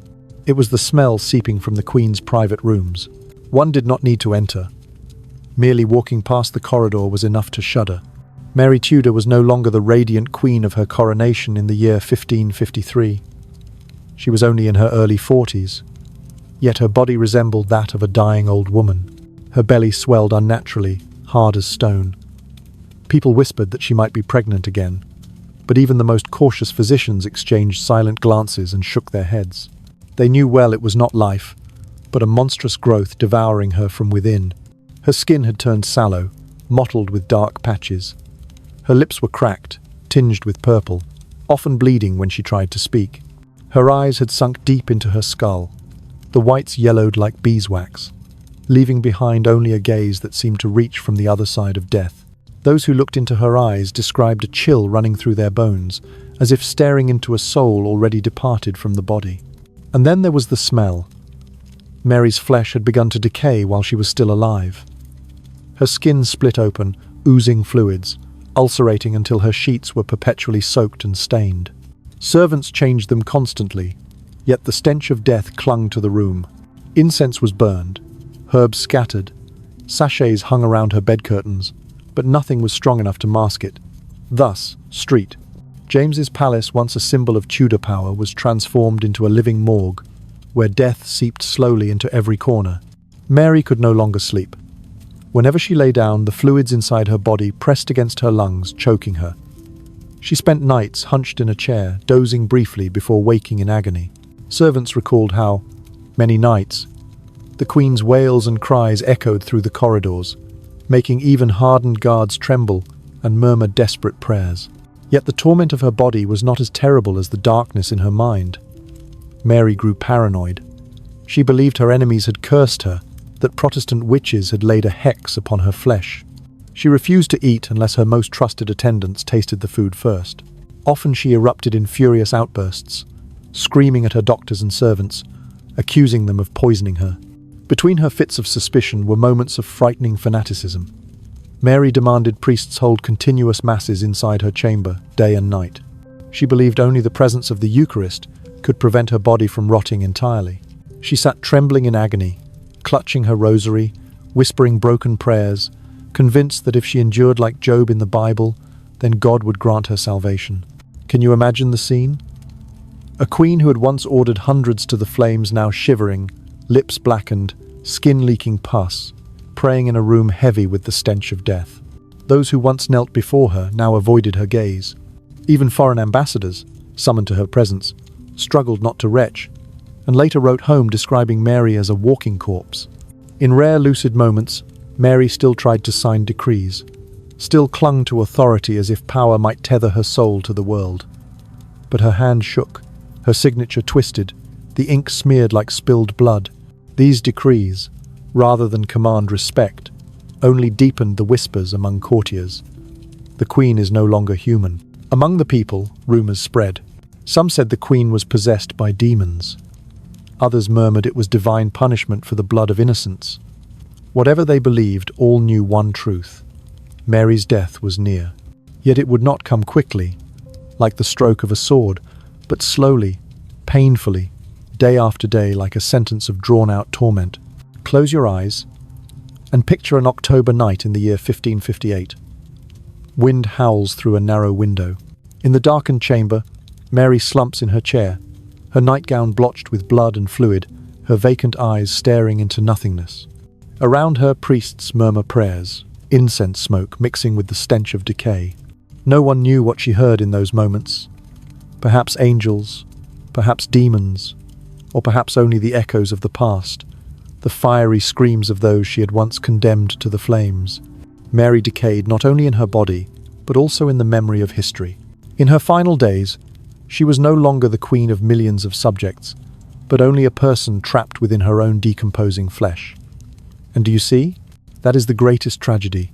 It was the smell seeping from the Queen's private rooms. One did not need to enter. Merely walking past the corridor was enough to shudder. Mary Tudor was no longer the radiant queen of her coronation in the year 1553. She was only in her early 40s, yet her body resembled that of a dying old woman. Her belly swelled unnaturally, hard as stone. People whispered that she might be pregnant again, but even the most cautious physicians exchanged silent glances and shook their heads. They knew well it was not life, but a monstrous growth devouring her from within. Her skin had turned sallow, mottled with dark patches. Her lips were cracked, tinged with purple, often bleeding when she tried to speak. Her eyes had sunk deep into her skull, the whites yellowed like beeswax, leaving behind only a gaze that seemed to reach from the other side of death. Those who looked into her eyes described a chill running through their bones, as if staring into a soul already departed from the body. And then there was the smell. Mary's flesh had begun to decay while she was still alive. Her skin split open, oozing fluids, ulcerating until her sheets were perpetually soaked and stained. Servants changed them constantly, yet the stench of death clung to the room. Incense was burned, herbs scattered, sachets hung around her bed curtains, but nothing was strong enough to mask it. Thus, Street, James's palace, once a symbol of Tudor power, was transformed into a living morgue, where death seeped slowly into every corner. Mary could no longer sleep. Whenever she lay down, the fluids inside her body pressed against her lungs, choking her. She spent nights hunched in a chair, dozing briefly before waking in agony. Servants recalled how, many nights, the Queen's wails and cries echoed through the corridors, making even hardened guards tremble and murmur desperate prayers. Yet the torment of her body was not as terrible as the darkness in her mind. Mary grew paranoid. She believed her enemies had cursed her, that Protestant witches had laid a hex upon her flesh. She refused to eat unless her most trusted attendants tasted the food first. Often she erupted in furious outbursts, screaming at her doctors and servants, accusing them of poisoning her. Between her fits of suspicion were moments of frightening fanaticism. Mary demanded priests hold continuous masses inside her chamber, day and night. She believed only the presence of the Eucharist could prevent her body from rotting entirely. She sat trembling in agony, clutching her rosary, whispering broken prayers, convinced that if she endured like Job in the Bible, then God would grant her salvation. Can you imagine the scene? A queen who had once ordered hundreds to the flames, now shivering, lips blackened, skin leaking pus, praying in a room heavy with the stench of death. Those who once knelt before her now avoided her gaze. Even foreign ambassadors, summoned to her presence, struggled not to retch, and later wrote home describing Mary as a walking corpse. In rare lucid moments, Mary still tried to sign decrees, still clung to authority as if power might tether her soul to the world. But her hand shook, her signature twisted, the ink smeared like spilled blood. These decrees, rather than command respect, only deepened the whispers among courtiers. The queen is no longer human. Among the people, rumors spread. Some said the queen was possessed by demons. Others murmured it was divine punishment for the blood of innocents. Whatever they believed, all knew one truth. Mary's death was near. Yet it would not come quickly, like the stroke of a sword, but slowly, painfully, day after day, like a sentence of drawn-out torment. Close your eyes and picture an October night in the year 1558. Wind howls through a narrow window. In the darkened chamber, Mary slumps in her chair, her nightgown blotched with blood and fluid, her vacant eyes staring into nothingness. Around her, priests murmur prayers, incense smoke mixing with the stench of decay. No one knew what she heard in those moments. Perhaps angels, perhaps demons, or perhaps only the echoes of the past, the fiery screams of those she had once condemned to the flames. Mary decayed not only in her body, but also in the memory of history. In her final days, she was no longer the queen of millions of subjects, but only a person trapped within her own decomposing flesh. And do you see? That is the greatest tragedy.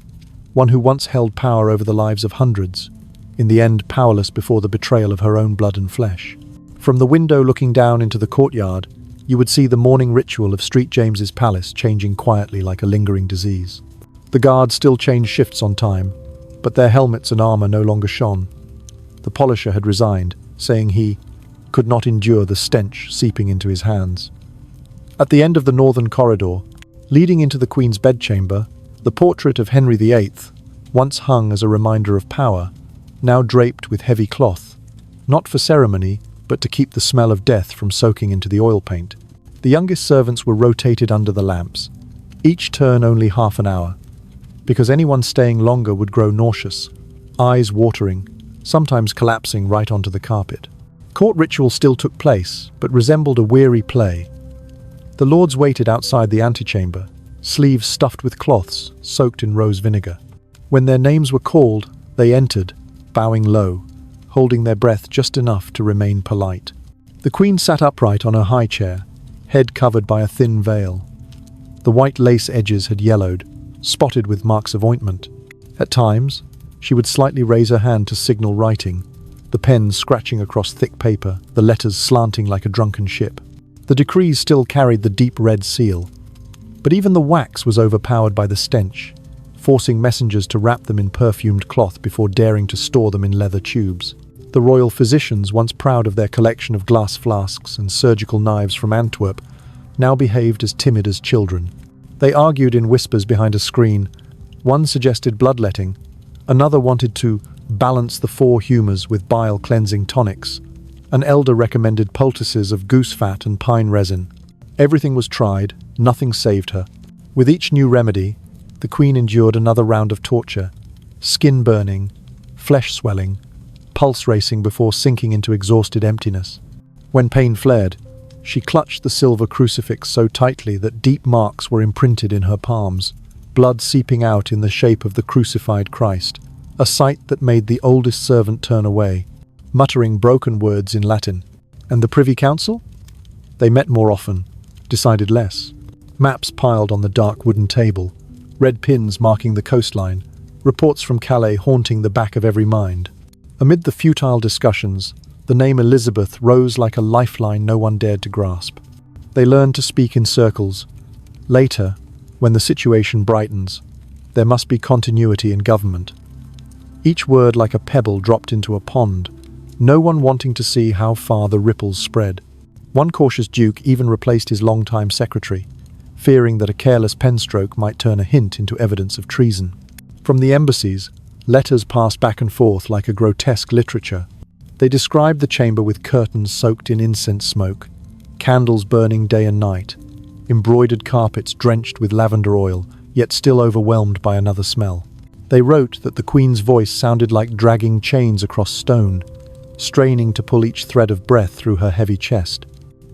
One who once held power over the lives of hundreds, in the end powerless before the betrayal of her own blood and flesh. From the window looking down into the courtyard, you would see the morning ritual of St. James's Palace changing quietly like a lingering disease. The guards still changed shifts on time, but their helmets and armor no longer shone. The polisher had resigned, saying he could not endure the stench seeping into his hands. At the end of the northern corridor, leading into the Queen's bedchamber, the portrait of Henry VIII, once hung as a reminder of power, now draped with heavy cloth, not for ceremony, but to keep the smell of death from soaking into the oil paint. The youngest servants were rotated under the lamps, each turn only half an hour, because anyone staying longer would grow nauseous, eyes watering, sometimes collapsing right onto the carpet. Court ritual still took place, but resembled a weary play. The lords waited outside the antechamber, sleeves stuffed with cloths soaked in rose vinegar. When their names were called, they entered, bowing low, holding their breath just enough to remain polite. The Queen sat upright on her high chair, head covered by a thin veil. The white lace edges had yellowed, spotted with marks of ointment. At times, she would slightly raise her hand to signal writing, the pen scratching across thick paper, the letters slanting like a drunken ship. The decrees still carried the deep red seal, but even the wax was overpowered by the stench, forcing messengers to wrap them in perfumed cloth before daring to store them in leather tubes. The royal physicians, once proud of their collection of glass flasks and surgical knives from Antwerp, now behaved as timid as children. They argued in whispers behind a screen. One suggested bloodletting, another wanted to balance the four humours with bile-cleansing tonics. An elder recommended poultices of goose fat and pine resin. Everything was tried, nothing saved her. With each new remedy, the Queen endured another round of torture, skin burning, flesh swelling, pulse racing before sinking into exhausted emptiness. When pain flared, she clutched the silver crucifix so tightly that deep marks were imprinted in her palms, blood seeping out in the shape of the crucified Christ, a sight that made the oldest servant turn away, muttering broken words in Latin. And the Privy Council? They met more often, decided less. Maps piled on the dark wooden table, red pins marking the coastline, reports from Calais haunting the back of every mind. Amid the futile discussions, the name Elizabeth rose like a lifeline no one dared to grasp. They learned to speak in circles. Later, when the situation brightens, there must be continuity in government. Each word like a pebble dropped into a pond, no one wanting to see how far the ripples spread. One cautious duke even replaced his longtime secretary, fearing that a careless pen stroke might turn a hint into evidence of treason. From the embassies, letters passed back and forth like a grotesque literature. They described the chamber with curtains soaked in incense smoke, candles burning day and night, embroidered carpets drenched with lavender oil, yet still overwhelmed by another smell. They wrote that the Queen's voice sounded like dragging chains across stone, straining to pull each thread of breath through her heavy chest.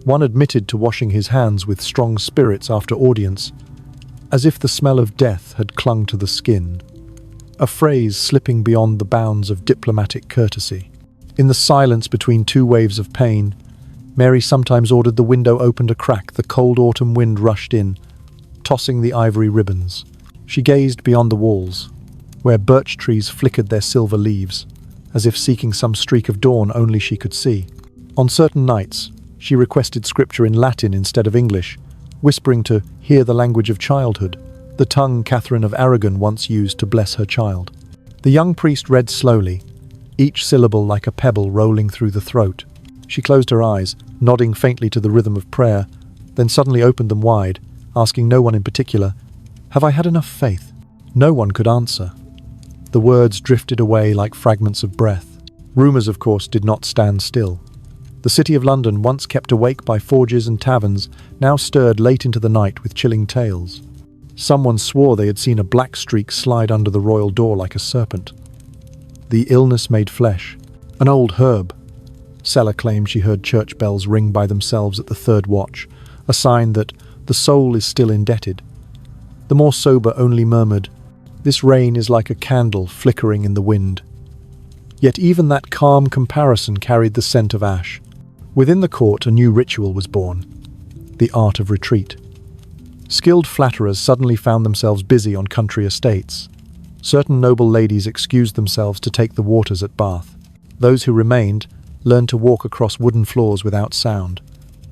One admitted to washing his hands with strong spirits after audience, as if the smell of death had clung to the skin, a phrase slipping beyond the bounds of diplomatic courtesy. In the silence between two waves of pain, Mary sometimes ordered the window opened a crack. The cold autumn wind rushed in, tossing the ivory ribbons. She gazed beyond the walls, where birch trees flickered their silver leaves, as if seeking some streak of dawn only she could see. On certain nights, she requested scripture in Latin instead of English, whispering to hear the language of childhood, the tongue Catherine of Aragon once used to bless her child. The young priest read slowly, each syllable like a pebble rolling through the throat. She closed her eyes, nodding faintly to the rhythm of prayer, then suddenly opened them wide, asking no one in particular, "Have I had enough faith?" No one could answer. The words drifted away like fragments of breath. Rumours, of course, did not stand still. The city of London, once kept awake by forges and taverns, now stirred late into the night with chilling tales. Someone swore they had seen a black streak slide under the royal door like a serpent. The illness made flesh. An old herb. Sella claimed she heard church bells ring by themselves at the third watch, a sign that the soul is still indebted. The more sober only murmured, "This rain is like a candle flickering in the wind." Yet even that calm comparison carried the scent of ash. Within the court, a new ritual was born, the art of retreat. Skilled flatterers suddenly found themselves busy on country estates. Certain noble ladies excused themselves to take the waters at Bath. Those who remained learned to walk across wooden floors without sound,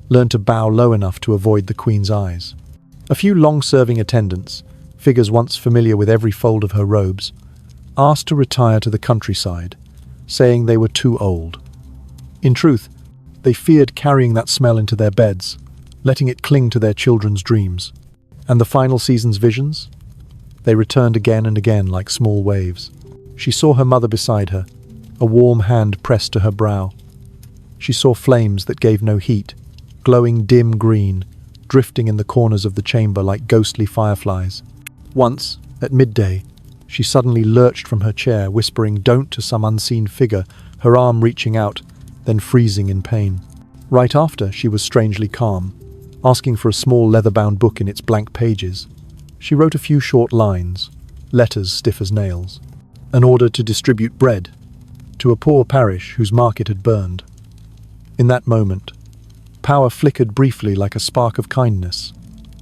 learned to bow low enough to avoid the Queen's eyes. A few long-serving attendants, figures once familiar with every fold of her robes, asked to retire to the countryside, saying they were too old. In truth, they feared carrying that smell into their beds, letting it cling to their children's dreams. And the final season's visions? They returned again and again like small waves. She saw her mother beside her, a warm hand pressed to her brow. She saw flames that gave no heat, glowing dim green, drifting in the corners of the chamber like ghostly fireflies. Once, at midday, she suddenly lurched from her chair, whispering "don't" to some unseen figure, her arm reaching out, then freezing in pain. Right after, she was strangely calm, asking for a small leather-bound book in its blank pages. She wrote a few short lines, letters stiff as nails. An order to distribute bread to a poor parish whose market had burned. In that moment, power flickered briefly like a spark of kindness,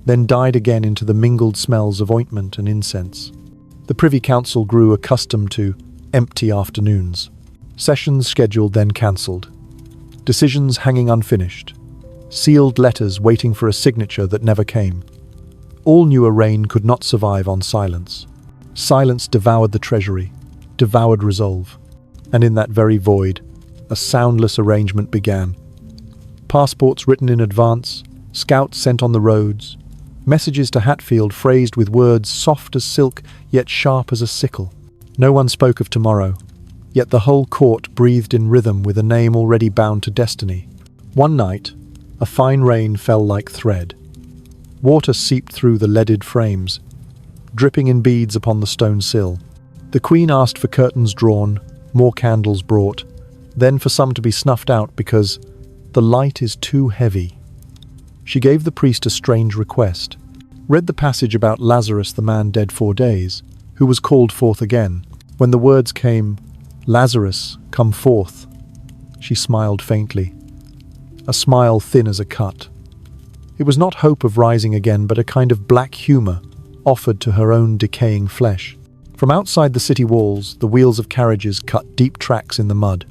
then died again into the mingled smells of ointment and incense. The Privy Council grew accustomed to empty afternoons. Sessions scheduled, then cancelled. Decisions hanging unfinished. Sealed letters waiting for a signature that never came. All knew a reign could not survive on silence. Silence devoured the treasury, devoured resolve. And in that very void, a soundless arrangement began. Passports written in advance, scouts sent on the roads, messages to Hatfield phrased with words soft as silk yet sharp as a sickle. No one spoke of tomorrow, yet the whole court breathed in rhythm with a name already bound to destiny. One night, a fine rain fell like thread. Water seeped through the leaded frames, dripping in beads upon the stone sill. The Queen asked for curtains drawn, more candles brought, then for some to be snuffed out because the light is too heavy. She gave the priest a strange request, read the passage about Lazarus, the man dead 4 days, who was called forth again. When the words came, "Lazarus, come forth," she smiled faintly, a smile thin as a cut. It was not hope of rising again, but a kind of black humour offered to her own decaying flesh. From outside the city walls, the wheels of carriages cut deep tracks in the mud.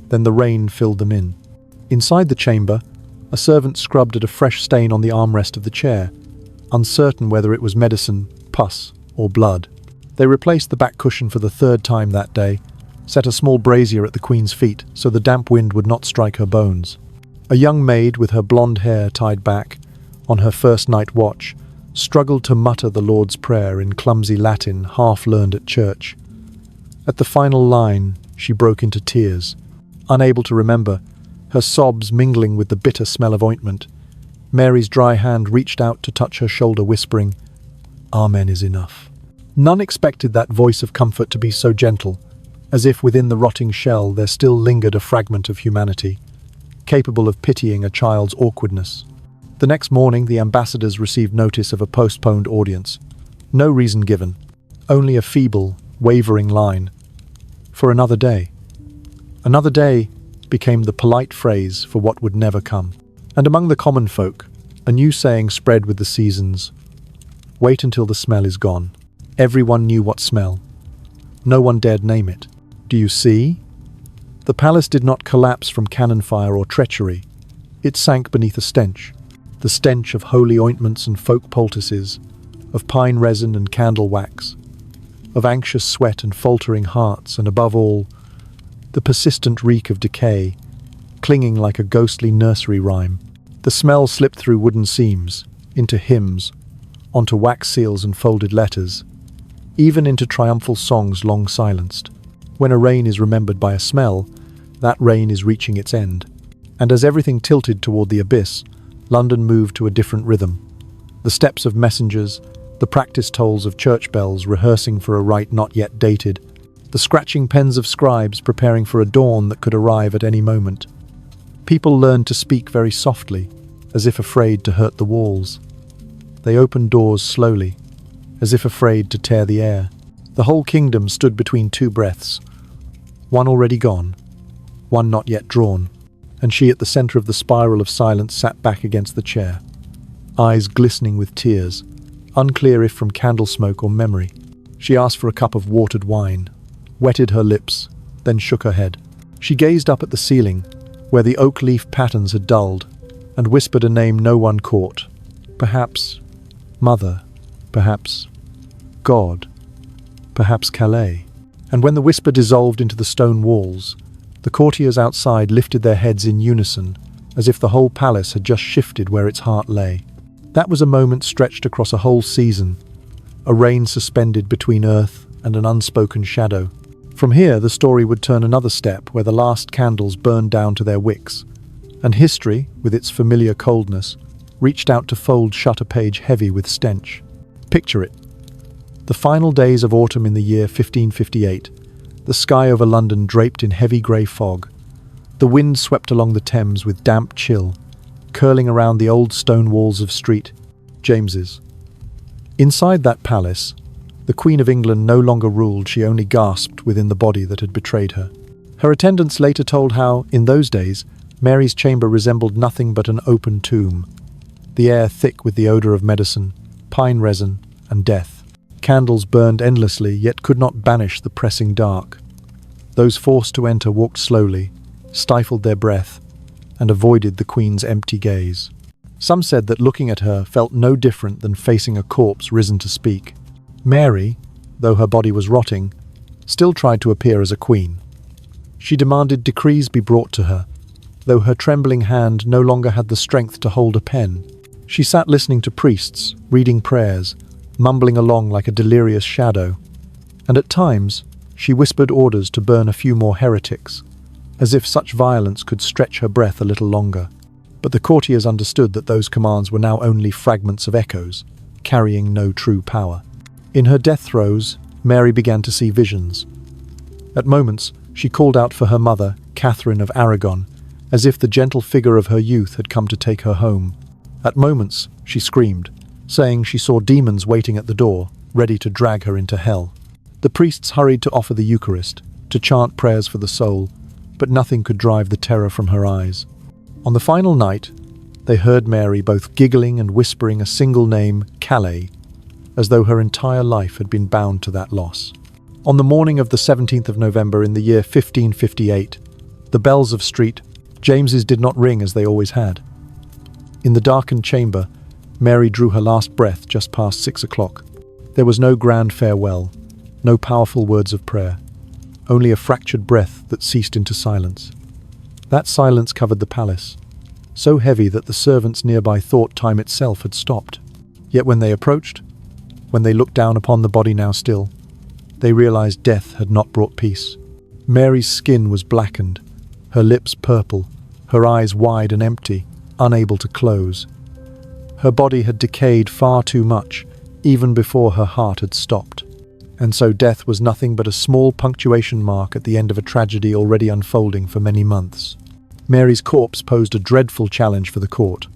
Then the rain filled them in. Inside the chamber, a servant scrubbed at a fresh stain on the armrest of the chair, uncertain whether it was medicine, pus, or blood. They replaced the back cushion for the 3rd time that day, set a small brazier at the Queen's feet so the damp wind would not strike her bones. A young maid with her blonde hair tied back, on her first night watch, struggled to mutter the Lord's Prayer in clumsy Latin half learned at church. At the final line, she broke into tears. Unable to remember, her sobs mingling with the bitter smell of ointment, Mary's dry hand reached out to touch her shoulder, whispering, "Amen is enough." None expected that voice of comfort to be so gentle, as if within the rotting shell there still lingered a fragment of humanity, capable of pitying a child's awkwardness. The next morning, the ambassadors received notice of a postponed audience. No reason given, only a feeble, wavering line. For another day. Another day became the polite phrase for what would never come. And among the common folk, a new saying spread with the seasons. Wait until the smell is gone. Everyone knew what smell. No one dared name it. Do you see? The palace did not collapse from cannon fire or treachery. It sank beneath a stench. The stench of holy ointments and folk poultices, of pine resin and candle wax, of anxious sweat and faltering hearts, and above all, the persistent reek of decay, clinging like a ghostly nursery rhyme. The smell slipped through wooden seams, into hymns, onto wax seals and folded letters, even into triumphal songs long silenced. When a reign is remembered by a smell, that reign is reaching its end. And as everything tilted toward the abyss, London moved to a different rhythm. The steps of messengers, the practice tolls of church bells rehearsing for a rite not yet dated, the scratching pens of scribes preparing for a dawn that could arrive at any moment. People learned to speak very softly, as if afraid to hurt the walls. They opened doors slowly, as if afraid to tear the air. The whole kingdom stood between two breaths, one already gone, one not yet drawn, and she at the center of the spiral of silence sat back against the chair, eyes glistening with tears, unclear if from candle smoke or memory. She asked for a cup of watered wine, wetted her lips, then shook her head. She gazed up at the ceiling, where the oak leaf patterns had dulled, and whispered a name no one caught. Perhaps Mother, perhaps God, perhaps Calais. And when the whisper dissolved into the stone walls, the courtiers outside lifted their heads in unison, as if the whole palace had just shifted where its heart lay. That was a moment stretched across a whole season, a reign suspended between earth and an unspoken shadow. From here, the story would turn another step where the last candles burned down to their wicks, and history, with its familiar coldness, reached out to fold shut a page heavy with stench. Picture it. The final days of autumn in the year 1558, the sky over London draped in heavy grey fog. The wind swept along the Thames with damp chill, curling around the old stone walls of St. James's. Inside that palace, the Queen of England no longer ruled, she only gasped within the body that had betrayed her. Her attendants later told how, in those days, Mary's chamber resembled nothing but an open tomb, the air thick with the odour of medicine, pine resin, and death. Candles burned endlessly, yet could not banish the pressing dark. Those forced to enter walked slowly, stifled their breath, and avoided the Queen's empty gaze. Some said that looking at her felt no different than facing a corpse risen to speak. Mary, though her body was rotting, still tried to appear as a queen. She demanded decrees be brought to her, though her trembling hand no longer had the strength to hold a pen. She sat listening to priests, reading prayers, mumbling along like a delirious shadow, and at times she whispered orders to burn a few more heretics, as if such violence could stretch her breath a little longer. But the courtiers understood that those commands were now only fragments of echoes, carrying no true power. In her death throes, Mary began to see visions. At moments, she called out for her mother, Catherine of Aragon, as if the gentle figure of her youth had come to take her home. At moments, she screamed, saying she saw demons waiting at the door, ready to drag her into hell. The priests hurried to offer the Eucharist, to chant prayers for the soul, but nothing could drive the terror from her eyes. On the final night, they heard Mary both giggling and whispering a single name, Calais, as though her entire life had been bound to that loss. On the morning of the 17th of November in the year 1558, the bells of St. James's did not ring as they always had. In the darkened chamber, Mary drew her last breath just past 6 o'clock. There was no grand farewell, no powerful words of prayer, only a fractured breath that ceased into silence. That silence covered the palace, so heavy that the servants nearby thought time itself had stopped. Yet when they approached, when they looked down upon the body now still, they realized death had not brought peace. Mary's skin was blackened, her lips purple, her eyes wide and empty, unable to close. Her body had decayed far too much, even before her heart had stopped. And so death was nothing but a small punctuation mark at the end of a tragedy already unfolding for many months. Mary's corpse posed a dreadful challenge for the court.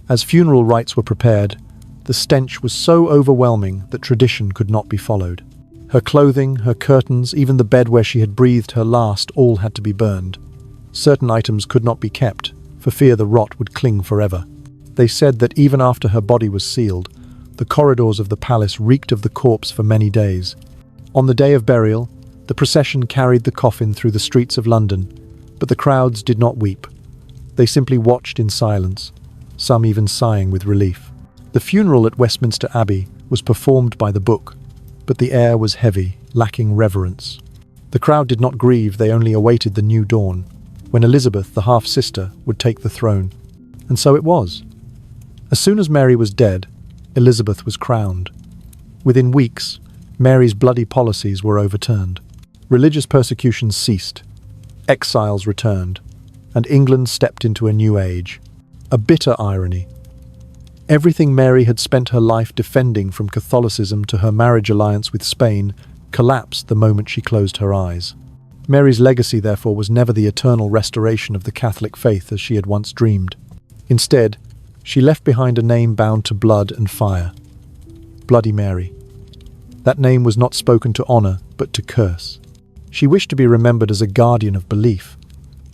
As funeral rites were prepared, the stench was so overwhelming that tradition could not be followed. Her clothing, her curtains, even the bed where she had breathed her last, all had to be burned. Certain items could not be kept, for fear the rot would cling forever. They said that even after her body was sealed, the corridors of the palace reeked of the corpse for many days. On the day of burial, the procession carried the coffin through the streets of London, but the crowds did not weep. They simply watched in silence, some even sighing with relief. The funeral at Westminster Abbey was performed by the book, but the air was heavy, lacking reverence. The crowd did not grieve, they only awaited the new dawn, when Elizabeth, the half-sister, would take the throne. And so it was. As soon as Mary was dead, Elizabeth was crowned. Within weeks, Mary's bloody policies were overturned. Religious persecutions ceased, exiles returned, and England stepped into a new age. A bitter irony. Everything Mary had spent her life defending, from Catholicism to her marriage alliance with Spain, collapsed the moment she closed her eyes. Mary's legacy, therefore, was never the eternal restoration of the Catholic faith as she had once dreamed. Instead, she left behind a name bound to blood and fire. Bloody Mary. That name was not spoken to honor, but to curse. She wished to be remembered as a guardian of belief,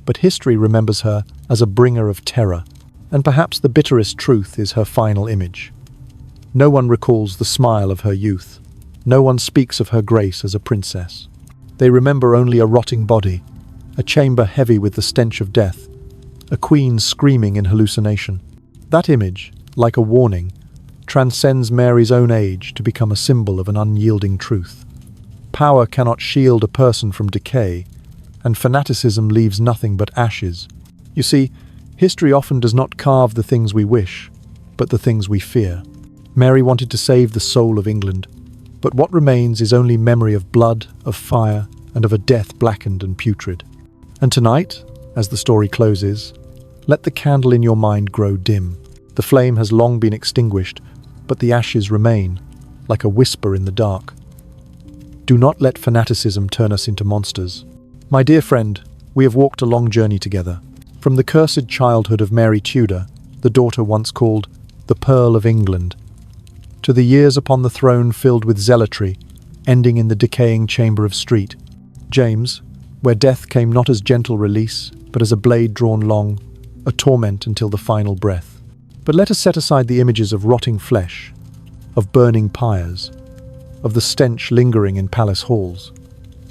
but history remembers her as a bringer of terror, and perhaps the bitterest truth is her final image. No one recalls the smile of her youth. No one speaks of her grace as a princess. They remember only a rotting body, a chamber heavy with the stench of death, a queen screaming in hallucination. That image, like a warning, transcends Mary's own age to become a symbol of an unyielding truth. Power cannot shield a person from decay, and fanaticism leaves nothing but ashes. You see, history often does not carve the things we wish, but the things we fear. Mary wanted to save the soul of England, but what remains is only memory of blood, of fire, and of a death blackened and putrid. And tonight, as the story closes, let the candle in your mind grow dim. The flame has long been extinguished, but the ashes remain, like a whisper in the dark. Do not let fanaticism turn us into monsters. My dear friend, we have walked a long journey together. From the cursed childhood of Mary Tudor, the daughter once called the Pearl of England, to the years upon the throne filled with zealotry, ending in the decaying chamber of Street James, where death came not as gentle release, but as a blade drawn long, a torment until the final breath. But let us set aside the images of rotting flesh, of burning pyres, of the stench lingering in palace halls.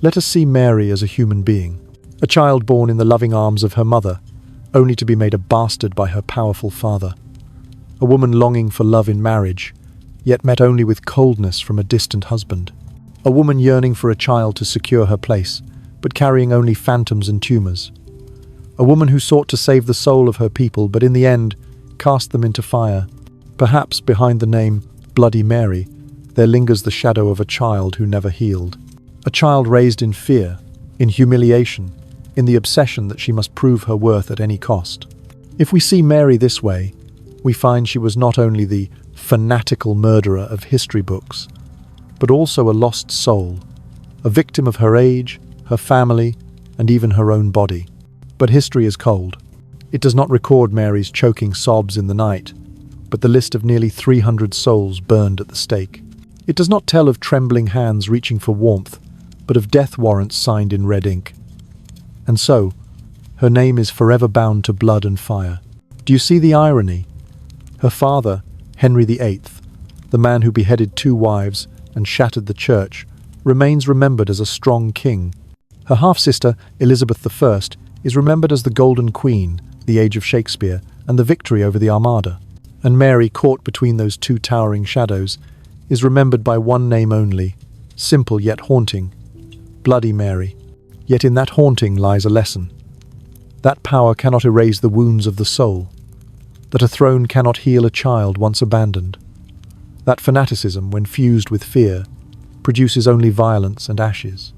Let us see Mary as a human being, a child born in the loving arms of her mother, only to be made a bastard by her powerful father. A woman longing for love in marriage, yet met only with coldness from a distant husband. A woman yearning for a child to secure her place, but carrying only phantoms and tumors. A woman who sought to save the soul of her people, but in the end cast them into fire. Perhaps behind the name Bloody Mary, there lingers the shadow of a child who never healed. A child raised in fear, in humiliation, in the obsession that she must prove her worth at any cost. If we see Mary this way, we find she was not only the fanatical murderer of history books, but also a lost soul, a victim of her age, her family, and even her own body. But history is cold. It does not record Mary's choking sobs in the night, but the list of nearly 300 souls burned at the stake. It does not tell of trembling hands reaching for warmth, but of death warrants signed in red ink. And so, her name is forever bound to blood and fire. Do you see the irony? Her father, Henry VIII, the man who beheaded 2 wives and shattered the church, remains remembered as a strong king. Her half-sister, Elizabeth I, is remembered as the Golden Queen, the age of Shakespeare, and the victory over the Armada. And Mary, caught between those 2 towering shadows, is remembered by one name only, simple yet haunting: Bloody Mary. Yet in that haunting lies a lesson. That power cannot erase the wounds of the soul, that a throne cannot heal a child once abandoned, That fanaticism, when fused with fear, produces only violence and ashes.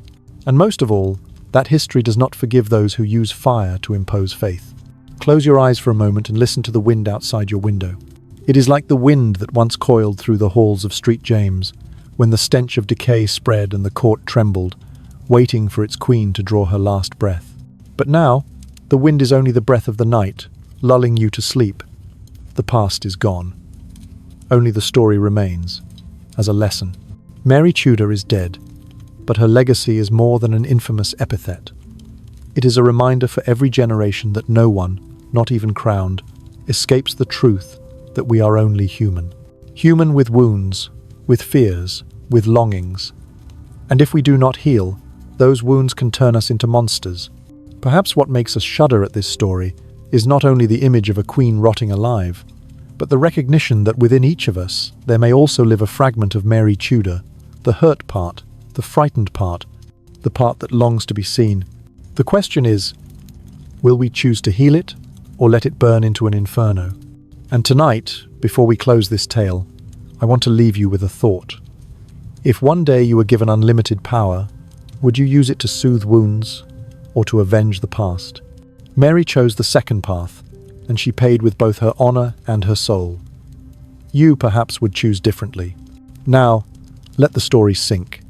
And most of all, that history does not forgive those who use fire to impose faith. Close your eyes for a moment and listen to the wind outside your window. It is like the wind that once coiled through the halls of Street James, when the stench of decay spread and the court trembled, waiting for its queen to draw her last breath. But now, the wind is only the breath of the night, lulling you to sleep. The past is gone. Only the story remains, as a lesson. Mary Tudor is dead, but her legacy is more than an infamous epithet. It is a reminder for every generation that no one, not even crowned, escapes the truth that we are only human. Human with wounds, with fears, with longings. And if we do not heal, those wounds can turn us into monsters. Perhaps what makes us shudder at this story is not only the image of a queen rotting alive, but the recognition that within each of us there may also live a fragment of Mary Tudor, the hurt part, the frightened part, the part that longs to be seen. The question is, will we choose to heal it or let it burn into an inferno? And tonight, before we close this tale, I want to leave you with a thought. If one day you were given unlimited power, would you use it to soothe wounds or to avenge the past? Mary chose the second path, and she paid with both her honor and her soul. You perhaps would choose differently. Now, let the story sink.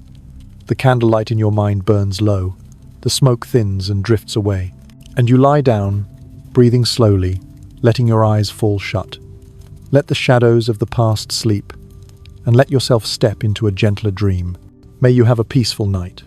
The candlelight in your mind burns low, the smoke thins and drifts away, and you lie down, breathing slowly, letting your eyes fall shut. Let the shadows of the past sleep, and let yourself step into a gentler dream. May you have a peaceful night.